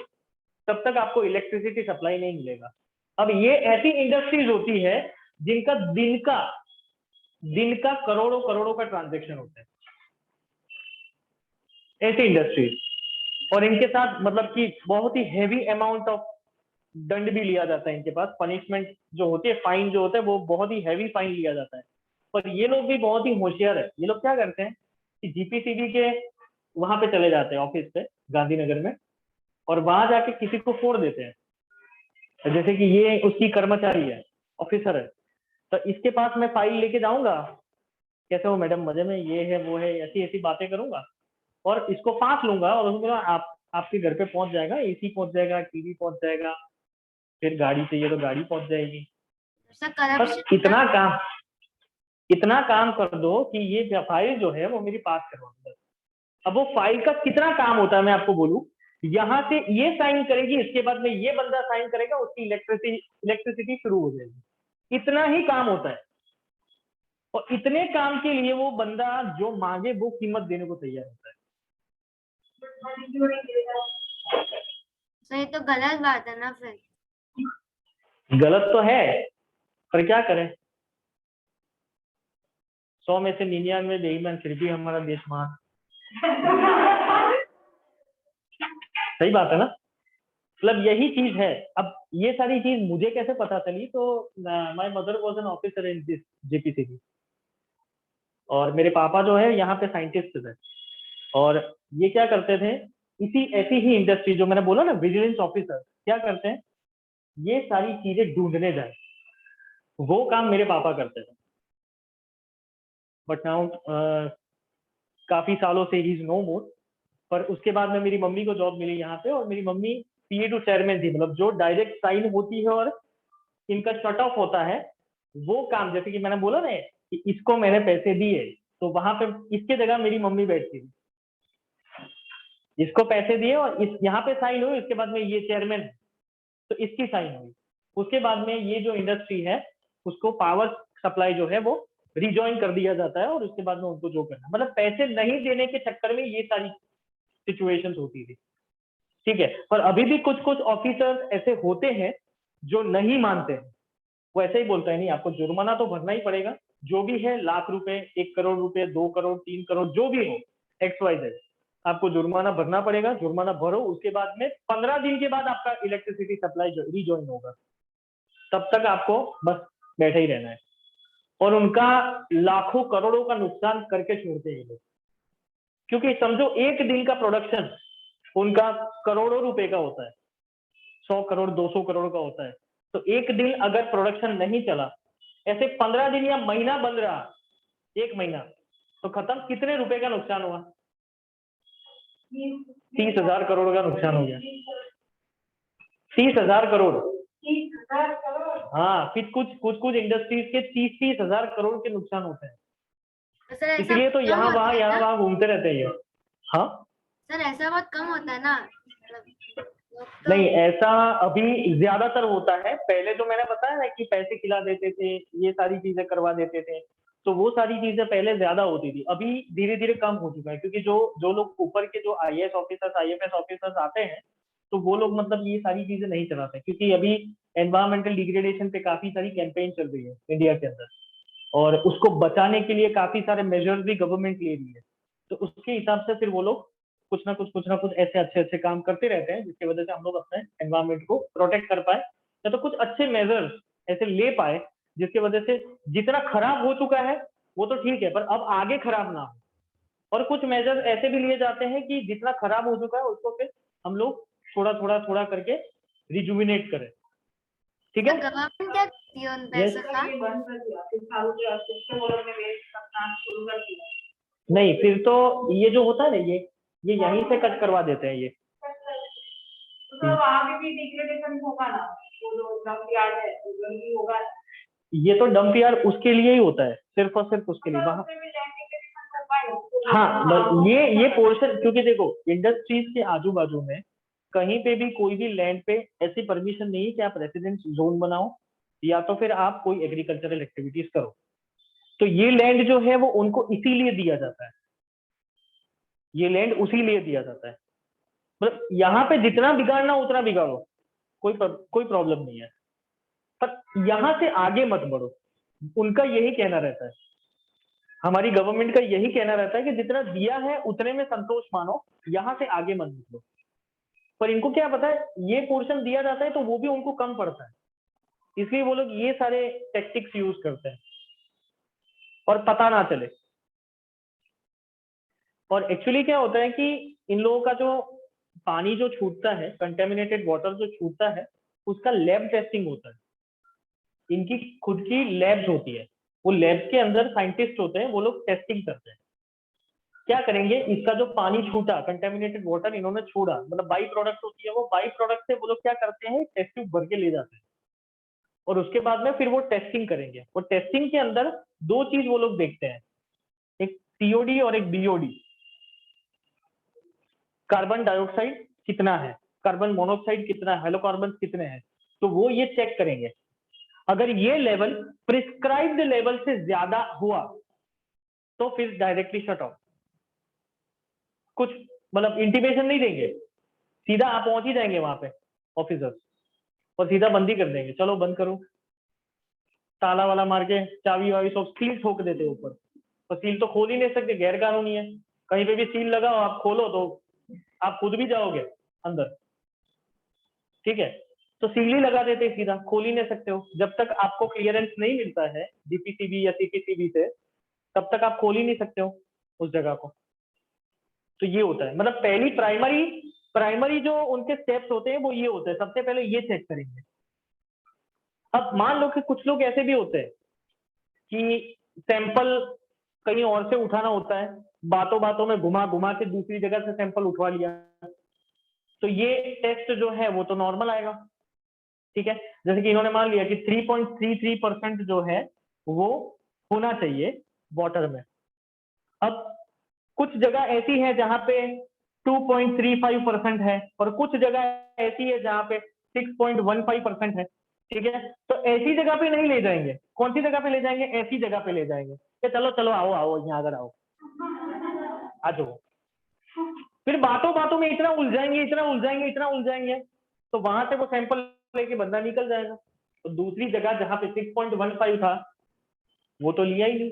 तब तक आपको इलेक्ट्रिसिटी सप्लाई नहीं मिलेगा। अब ये ऐसी इंडस्ट्रीज होती है जिनका दिन का करोड़ों करोड़ों का ट्रांजेक्शन होता है, ऐसी इंडस्ट्रीज। और इनके साथ मतलब कि बहुत ही हैवी अमाउंट ऑफ दंड भी लिया जाता है इनके पास, पनिशमेंट जो होती है, फाइन जो होता है वो बहुत ही हैवी फाइन लिया जाता है। पर ये लोग भी बहुत ही होशियार है। ये लोग क्या करते हैं कि जीपीसीबी के वहां पे चले जाते हैं ऑफिस पे गांधीनगर में, और वहां जाके किसी को फोड़ देते हैं। जैसे कि ये उसकी कर्मचारी है, ऑफिसर है, तो इसके पास मैं फाइल लेके जाऊंगा, कैसे हो मैडम, मजे में, ये है वो है, ऐसी ऐसी बातें करूंगा और इसको पास लूंगा और उसको आपके घर पे पहुंच जाएगा, एसी पहुंच जाएगा, टीवी पहुंच जाएगा, फिर गाड़ी चाहिए तो गाड़ी पहुंच जाएगी। सर बस करप्शन इतना काम कर दो कि ये फाइल जो है वो मेरी पास करवा दो। अब वो फाइल का कितना काम होता है मैं आपको बोलूं, यहाँ से ये साइन करेगी, इसके बाद में ये बंदा साइन करेगा, उसकी इलेक्ट्रिसिटी शुरू हो जाएगी। इतना ही काम होता है और इतने काम के लिए वो बंदा जो मांगे वो कीमत देने को तैयार होता है। सर ये तो गलत बात है ना फिर। गलत तो है पर क्या करें, 100 में से 99 बेईमान, फिर भी हमारा देश महान। सही बात है ना, मतलब यही चीज है। अब ये सारी चीज मुझे कैसे पता चली, तो my mother was an officer in this JPCB, और मेरे पापा जो है यहाँ पे साइंटिस्ट थे, और ये क्या करते थे, इसी ऐसी ही इंडस्ट्री जो मैंने बोला ना, विजिलेंस ऑफिसर क्या करते हैं, ये सारी चीजें ढूंढने जाए, वो काम मेरे पापा करते थे। बट नाउ काफी सालों से ही इज नो मोर। पर उसके बाद में मेरी मम्मी को जॉब मिली यहाँ पे, और मेरी मम्मी पीए टू चेयरमैन थी, मतलब जो डायरेक्ट साइन होती है और इनका शट ऑफ होता है वो काम। जैसे कि मैंने बोला ना कि इसको मैंने पैसे दिए, तो वहां पे इसके जगह मेरी मम्मी बैठती थी, इसको पैसे दिए और इस यहाँ पे साइन हुई, उसके बाद में ये चेयरमैन है तो इसकी साइन हुई, उसके बाद में ये जो इंडस्ट्री है उसको पावर सप्लाई जो है वो रिजॉइन कर दिया जाता है, और उसके बाद में उनको जो करना, मतलब पैसे नहीं देने के चक्कर में ये सारी सिचुएशंस होती थी। ठीक है, पर अभी भी कुछ कुछ ऑफिसर्स ऐसे होते हैं जो नहीं मानते हैं, वो ऐसे ही बोलता है नहीं आपको जुर्माना तो भरना ही पड़ेगा, जो भी है, लाख रुपए, 1 करोड़ रुपए, 2 करोड़, 3 करोड़, जो भी हो, XYZ, आपको जुर्माना भरना पड़ेगा, जुर्माना भरो, उसके बाद में 15 दिन के बाद आपका इलेक्ट्रिसिटी सप्लाई रिजॉइन होगा, तब तक आपको बस बैठे ही रहना है। और उनका लाखों करोड़ों का नुकसान करके छोड़ते हैं लोग, क्योंकि समझो एक दिन का प्रोडक्शन उनका करोड़ों रुपए का होता है, 100 करोड़ 200 करोड़ का होता है, तो एक दिन अगर प्रोडक्शन नहीं चला, ऐसे 15 दिन या महीना बंद रहा, 1 महीना, तो खत्म, कितने रुपए का नुकसान हुआ, 30,000 करोड़ का नुकसान हो गया। 30,000 करोड़, 30,000 करोड़। हाँ, फिर कुछ इंडस्ट्रीज के 30,000 करोड़ के नुकसान होते हैं, तो सर ऐसा इसलिए तो कम यहाँ होता है ना? वहां घूमते रहते हैं ये। हाँ सर ऐसा बहुत कम होता है ना, मतलब लोग तो नहीं, ऐसा अभी ज्यादातर होता है। पहले जो मैंने बताया ना कि पैसे खिला देते थे, ये सारी चीजें करवा देते थे, तो वो सारी चीजें पहले ज्यादा होती थी, अभी धीरे धीरे कम हो चुका है, क्योंकि जो जो लोग ऊपर के जो IAS ऑफिसर्स, IFS ऑफिसर्स आते हैं, तो वो लोग मतलब ये सारी चीजें नहीं चलाते, क्योंकि अभी एनवायरमेंटल डिग्रेडेशन पे काफी सारी कैंपेन चल रही है इंडिया के अंदर, और उसको बचाने के लिए काफी सारे मेजर्स भी गवर्नमेंट ले रही है, तो उसके हिसाब से फिर वो लोग कुछ ना कुछ ऐसे अच्छे अच्छे काम करते रहते हैं, जिसकी वजह से हम लोग अपने एनवायरमेंट को प्रोटेक्ट कर पाए, या तो कुछ अच्छे मेजर्स ऐसे ले पाए जिसकी वजह से जितना खराब हो चुका है वो तो ठीक है, पर अब आगे खराब ना हो। और कुछ मेजर्स ऐसे भी लिए जाते हैं कि जितना खराब हो चुका है उसको फिर हम लोग थोड़ा करके रिजुविनेट करें। ठीक है, गवर्नमेंट क्या करती है उन Yes. पैसों का? ये बंद कर दिया, फिर सालों के अस्तित्व वो लोग ने वेस्ट करना शुरू कर दिया। नहीं, फिर तो ये जो होता है ना, ये यहीं से कट करवा देते हैं ये। तो वहाँ भी डिग्रेडेशन होगा ना, वो जो डंप यार्ड है उधर भी होगा। ये तो डंप यार्ड उसके लिए ही होता है, सिर्फ और सिर्फ उसके लिए। वहां उसमें भी डिग्रेडेशन होगा हाँ, बस ये पोर्शन, क्योंकि देखो इंडस्ट्रीज के आजू बाजू में कहीं पे भी कोई भी लैंड पे ऐसी परमिशन नहीं है कि आप रेसिडेंस जोन बनाओ या तो फिर आप कोई एग्रीकल्चरल एक्टिविटीज करो। तो ये लैंड जो है वो उनको इसीलिए दिया जाता है, ये लैंड उसी लिए दिया जाता है। मतलब यहाँ पे जितना बिगाड़ना उतना बिगाड़ो, कोई प्रॉब्लम नहीं है, पर यहाँ से आगे मत बढ़ो। उनका यही कहना रहता है, हमारी गवर्नमेंट का यही कहना रहता है कि जितना दिया है उतने में संतोष मानो, यहाँ से आगे मत निकलो। पर इनको क्या पता है, ये पोर्शन दिया जाता है तो वो भी उनको कम पड़ता है, इसलिए वो लोग ये सारे टेक्टिक्स यूज करते हैं और पता ना चले। और एक्चुअली क्या होता है कि इन लोगों का जो पानी जो छूटता है, कंटेमिनेटेड वाटर जो छूटता है, उसका लैब टेस्टिंग होता है। इनकी खुद की लैब्स होती है, वो लैब के अंदर साइंटिस्ट होते हैं, वो लोग टेस्टिंग करते हैं। क्या करेंगे, इसका जो पानी छूटा, कंटेमिनेटेड वाटर इन्होंने छोड़ा, मतलब बाई प्रोडक्ट होती है, वो बाई प्रोडक्ट से वो लोग क्या करते हैं, टेस्ट ट्यूब भर के ले जाते हैं और उसके बाद में फिर वो टेस्टिंग करेंगे। और टेस्टिंग के अंदर दो चीज वो लोग देखते हैं, एक सीओडी और एक बीओडी, कार्बन डाइऑक्साइड कितना है, कार्बन मोनोऑक्साइड कितना है, हाइड्रोकार्बन कितने हैं, तो वो ये चेक करेंगे। अगर ये लेवल प्रिस्क्राइब्ड लेवल से ज्यादा हुआ तो फिर डायरेक्टली शट ऑफ, कुछ मतलब इंटीमेशन नहीं देंगे, सीधा आप पहुंच ही जाएंगे वहां पे ऑफिसर्स और सीधा बंद ही कर देंगे, चलो बंद करो, ताला वाला मार के चाबी वावी सब सील ठोक देते ऊपर। तो सील तो खोल ही नहीं सकते, गैर कानूनी है। कहीं पे भी सील लगाओ आप खोलो तो आप खुद भी जाओगे अंदर, ठीक है। तो सील ही लगा देते सीधा, खोल ही नहीं सकते हो। जब तक आपको क्लियरेंस नहीं मिलता है डीपीसीबी या सीपीसीबी से, तब तक आप खोल ही नहीं सकते हो उस जगह को। तो ये होता है, मतलब पहली प्राइमरी जो उनके स्टेप्स होते हैं वो ये होते हैं, सबसे पहले ये चेक करेंगे। अब मान लो कि कुछ लोग ऐसे भी होते हैं कि सैंपल कहीं और से उठाना होता है, बातों बातों में घुमा घुमा के दूसरी जगह से सैंपल उठवा लिया, तो ये टेस्ट जो है वो तो नॉर्मल आएगा, ठीक है। जैसे कि इन्होंने मान लिया कि 3.33% जो है वो होना चाहिए वाटर में। अब कुछ जगह ऐसी है जहां पे 2.35% है और कुछ जगह ऐसी है जहां पे 6.15% है, ठीक है। तो ऐसी जगह पे नहीं ले जाएंगे, कौन सी जगह पे ले जाएंगे, ऐसी जगह पे ले जाएंगे कि चलो चलो आओ आओ यहाँ अगर आओ आ जाओ। फिर बातों बातों में इतना उलझाएंगे इतना उलझाएंगे इतना उलझाएंगे, तो वहां से वो सैंपल लेके बंदा निकल जाएगा। तो दूसरी जगह जहां पे 6.15 था वो तो लिया ही नहीं।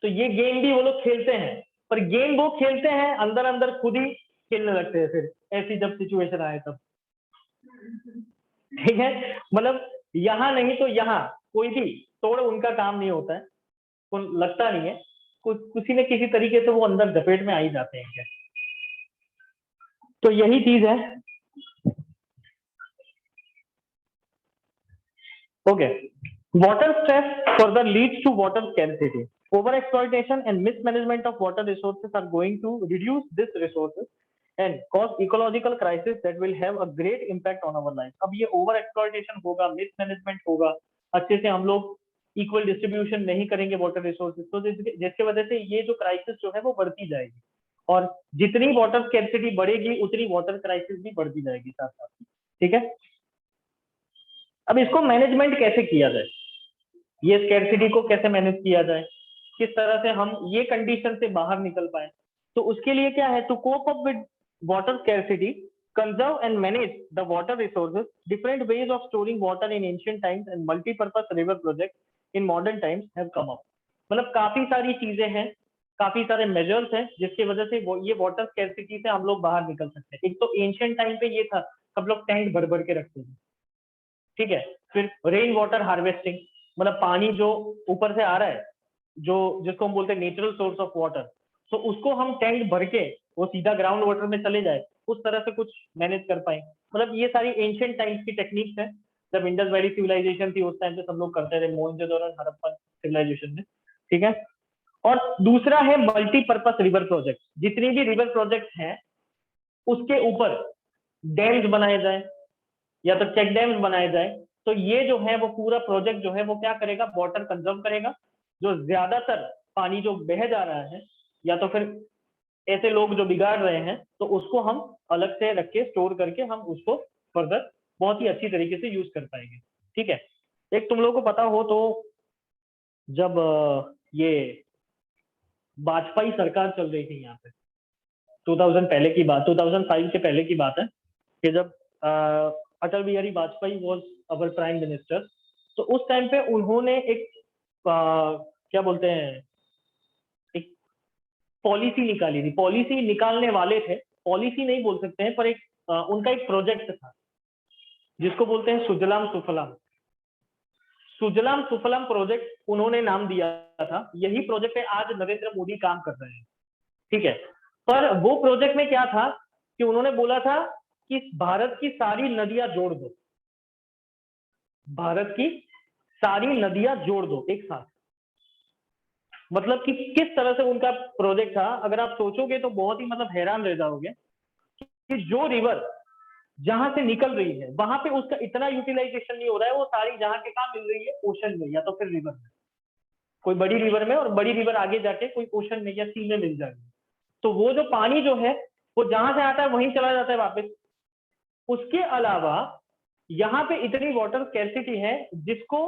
तो ये गेम भी वो लोग खेलते हैं, पर गेम वो खेलते हैं अंदर अंदर खुद ही खेलने लगते हैं फिर ऐसी जब सिचुएशन आए तब, ठीक है। मतलब यहाँ नहीं तो यहाँ कोई भी तोड़ उनका काम नहीं होता है, लगता नहीं है, किसी न किसी तरीके से वो अंदर जपेट में आ ही जाते हैं क्या। तो यही चीज है। Okay, water stress further leads to water scarcity. Overexploitation and mismanagement of water resources are going to reduce these resources and cause ecological crisis that will have a great impact on our life. अब ये ओवर एक्सप्लॉइटेशन होगा, मिसमैनेजमेंट होगा, अच्छे से हम लोग इक्वल डिस्ट्रीब्यूशन नहीं करेंगे वाटर रिसोर्सेज, तो जिसकी वजह से ये जो क्राइसिस जो है वो बढ़ती जाएगी और जितनी वाटर स्कैर्सिटी बढ़ेगी उतनी वाटर क्राइसिस भी बढ़ती जाएगी साथ साथ, ठीक है। अब इसको मैनेजमेंट कैसे किया जाए, ये स्कैर्सिटी को कैसे मैनेज किया जाए, किस तरह से हम ये कंडीशन से बाहर निकल पाए, तो उसके लिए क्या है, to cope up with water scarcity, conserve and manage the water resources, different ways of storing water in ancient times and multi-purpose river projects in modern times have come up. मतलब काफी सारी चीजें हैं, काफी सारे मेजर्स हैं जिसकी वजह से ये वाटर स्कैर्सिटी से हम लोग बाहर निकल सकते हैं। एक तो एंशियंट टाइम पे ये था, सब लोग टैंक भर भर के रखते थे, ठीक है। फिर रेन वाटर हार्वेस्टिंग, मतलब पानी जो ऊपर से आ रहा है, जो जिसको हम बोलते हैं नेचुरल सोर्स ऑफ वाटर, तो उसको हम टैंक भर के वो सीधा ग्राउंड वाटर में चले जाए, उस तरह से कुछ मैनेज कर पाए। मतलब ये सारी एंशियंट टाइम्स की टेक्निक्स हैं, जब इंडस वैली सिविलाइजेशन थी उस टाइम पे सब लोग करते थे, मोहनजोदड़ो और हड़प्पन सिविलाइजेशन में, ठीक है। और दूसरा है मल्टीपर्पज रिवर प्रोजेक्ट, जितनी भी रिवर प्रोजेक्ट हैं उसके ऊपर डैम्स बनाए जाए या तो चेक डैम्स बनाए जाए, तो ये जो है वो पूरा प्रोजेक्ट जो है वो क्या करेगा, वाटर कंजर्व करेगा, जो ज्यादातर पानी जो बह जा रहा है या तो फिर ऐसे लोग जो बिगाड़ रहे हैं, तो उसको हम अलग से रख के स्टोर करके हम उसको फर्दर बहुत ही अच्छी तरीके से यूज कर पाएंगे। ठीक है, एक तुम लोगों को पता हो तो जब ये वाजपेयी सरकार चल रही थी यहाँ पे 2000 पहले की बात, 2005 के पहले की बात है कि जब Atal Bihari Vajpayee was our prime minister, तो उस टाइम पे उन्होंने एक क्या बोलते हैं, एक पॉलिसी निकाली थी। पॉलिसी निकालने वाले थे, पॉलिसी नहीं बोल सकते हैं, पर एक उनका एक प्रोजेक्ट था जिसको बोलते हैं सुजलाम सुफलाम। सुजलाम सुफलाम प्रोजेक्ट उन्होंने नाम दिया था। यही प्रोजेक्ट पे आज नरेंद्र मोदी काम कर रहे हैं। ठीक है, पर वो प्रोजेक्ट में क्या था कि उन्होंने बोला था कि भारत की सारी नदियां जोड़ दो, भारत की सारी नदियां जोड़ दो एक साथ। मतलब कि किस तरह से उनका प्रोजेक्ट था, अगर आप सोचोगे तो बहुत ही मतलब हैरान रह जाओगे कि जो रिवर जहां से निकल रही है वहां पे उसका इतना यूटिलाइजेशन नहीं हो रहा है, वो सारी जहां के कहां मिल रही है, ओशन में या तो फिर रिवर में, कोई बड़ी रिवर में, और बड़ी रिवर आगे जाके कोई ओशन में या सी में मिल जाएगी। तो वो जो पानी जो है वो जहां से आता है वहीं चला जाता है वापस। उसके अलावा यहाँ पे इतनी वाटर स्कैर्सिटी है जिसको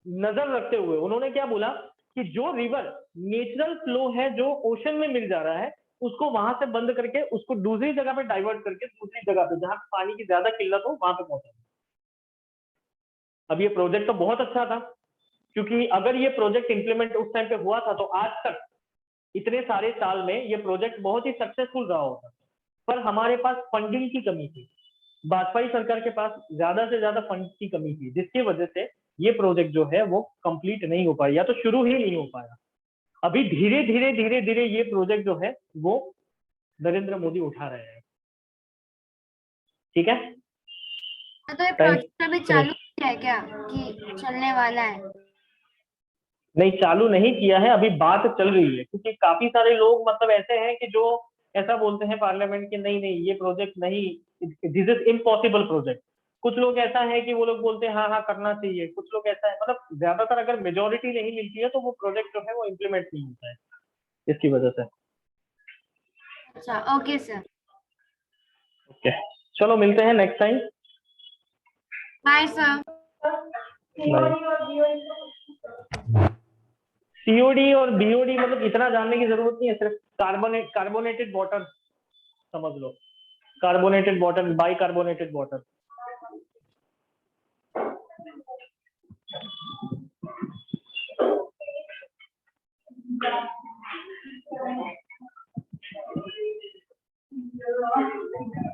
नजर रखते हुए उन्होंने क्या बोला कि जो रिवर नेचुरल फ्लो है जो ओशन में मिल जा रहा है उसको वहां से बंद करके उसको दूसरी जगह पे डाइवर्ट करके दूसरी जगह पे जहां पानी की ज्यादा किल्लत हो वहां पे पहुंचा। अब ये प्रोजेक्ट तो बहुत अच्छा था, क्योंकि अगर ये प्रोजेक्ट इंप्लीमेंट उस टाइम पे हुआ था तो आज तक इतने सारे साल में ये प्रोजेक्ट बहुत ही सक्सेसफुल रहा होता। पर हमारे पास फंडिंग की कमी थी, वाजपेयी सरकार के पास ज्यादा से ज्यादा फंड की कमी थी, जिसकी वजह से ये प्रोजेक्ट जो है वो कंप्लीट नहीं हो पाया या तो शुरू ही नहीं हो पाया। अभी धीरे धीरे धीरे धीरे ये प्रोजेक्ट जो है वो नरेंद्र मोदी उठा रहे हैं। ठीक है, तो ये प्रोजेक्ट अभी चालू है क्या कि चलने वाला है? नहीं चालू नहीं किया है, अभी बात चल रही है, क्योंकि काफी सारे लोग मतलब ऐसे हैं कि जो ऐसा बोलते हैं पार्लियामेंट के नहीं नहीं ये प्रोजेक्ट नहीं, दिस इज इम्पॉसिबल प्रोजेक्ट। कुछ लोग ऐसा है कि वो लोग बोलते हैं हाँ हाँ करना चाहिए, कुछ लोग ऐसा है, मतलब ज्यादातर अगर मेजोरिटी नहीं मिलती है तो वो प्रोजेक्ट जो है वो इम्प्लीमेंट नहीं होता है इसकी वजह से। अच्छा, ओके सर। ओके, चलो मिलते हैं next time. Bye sir. COD और बीओडी मतलब इतना जानने की जरूरत नहीं है, सिर्फ कार्बोनेटेड वाटर समझ लो, carbonated water, by carbonated water. Thank you.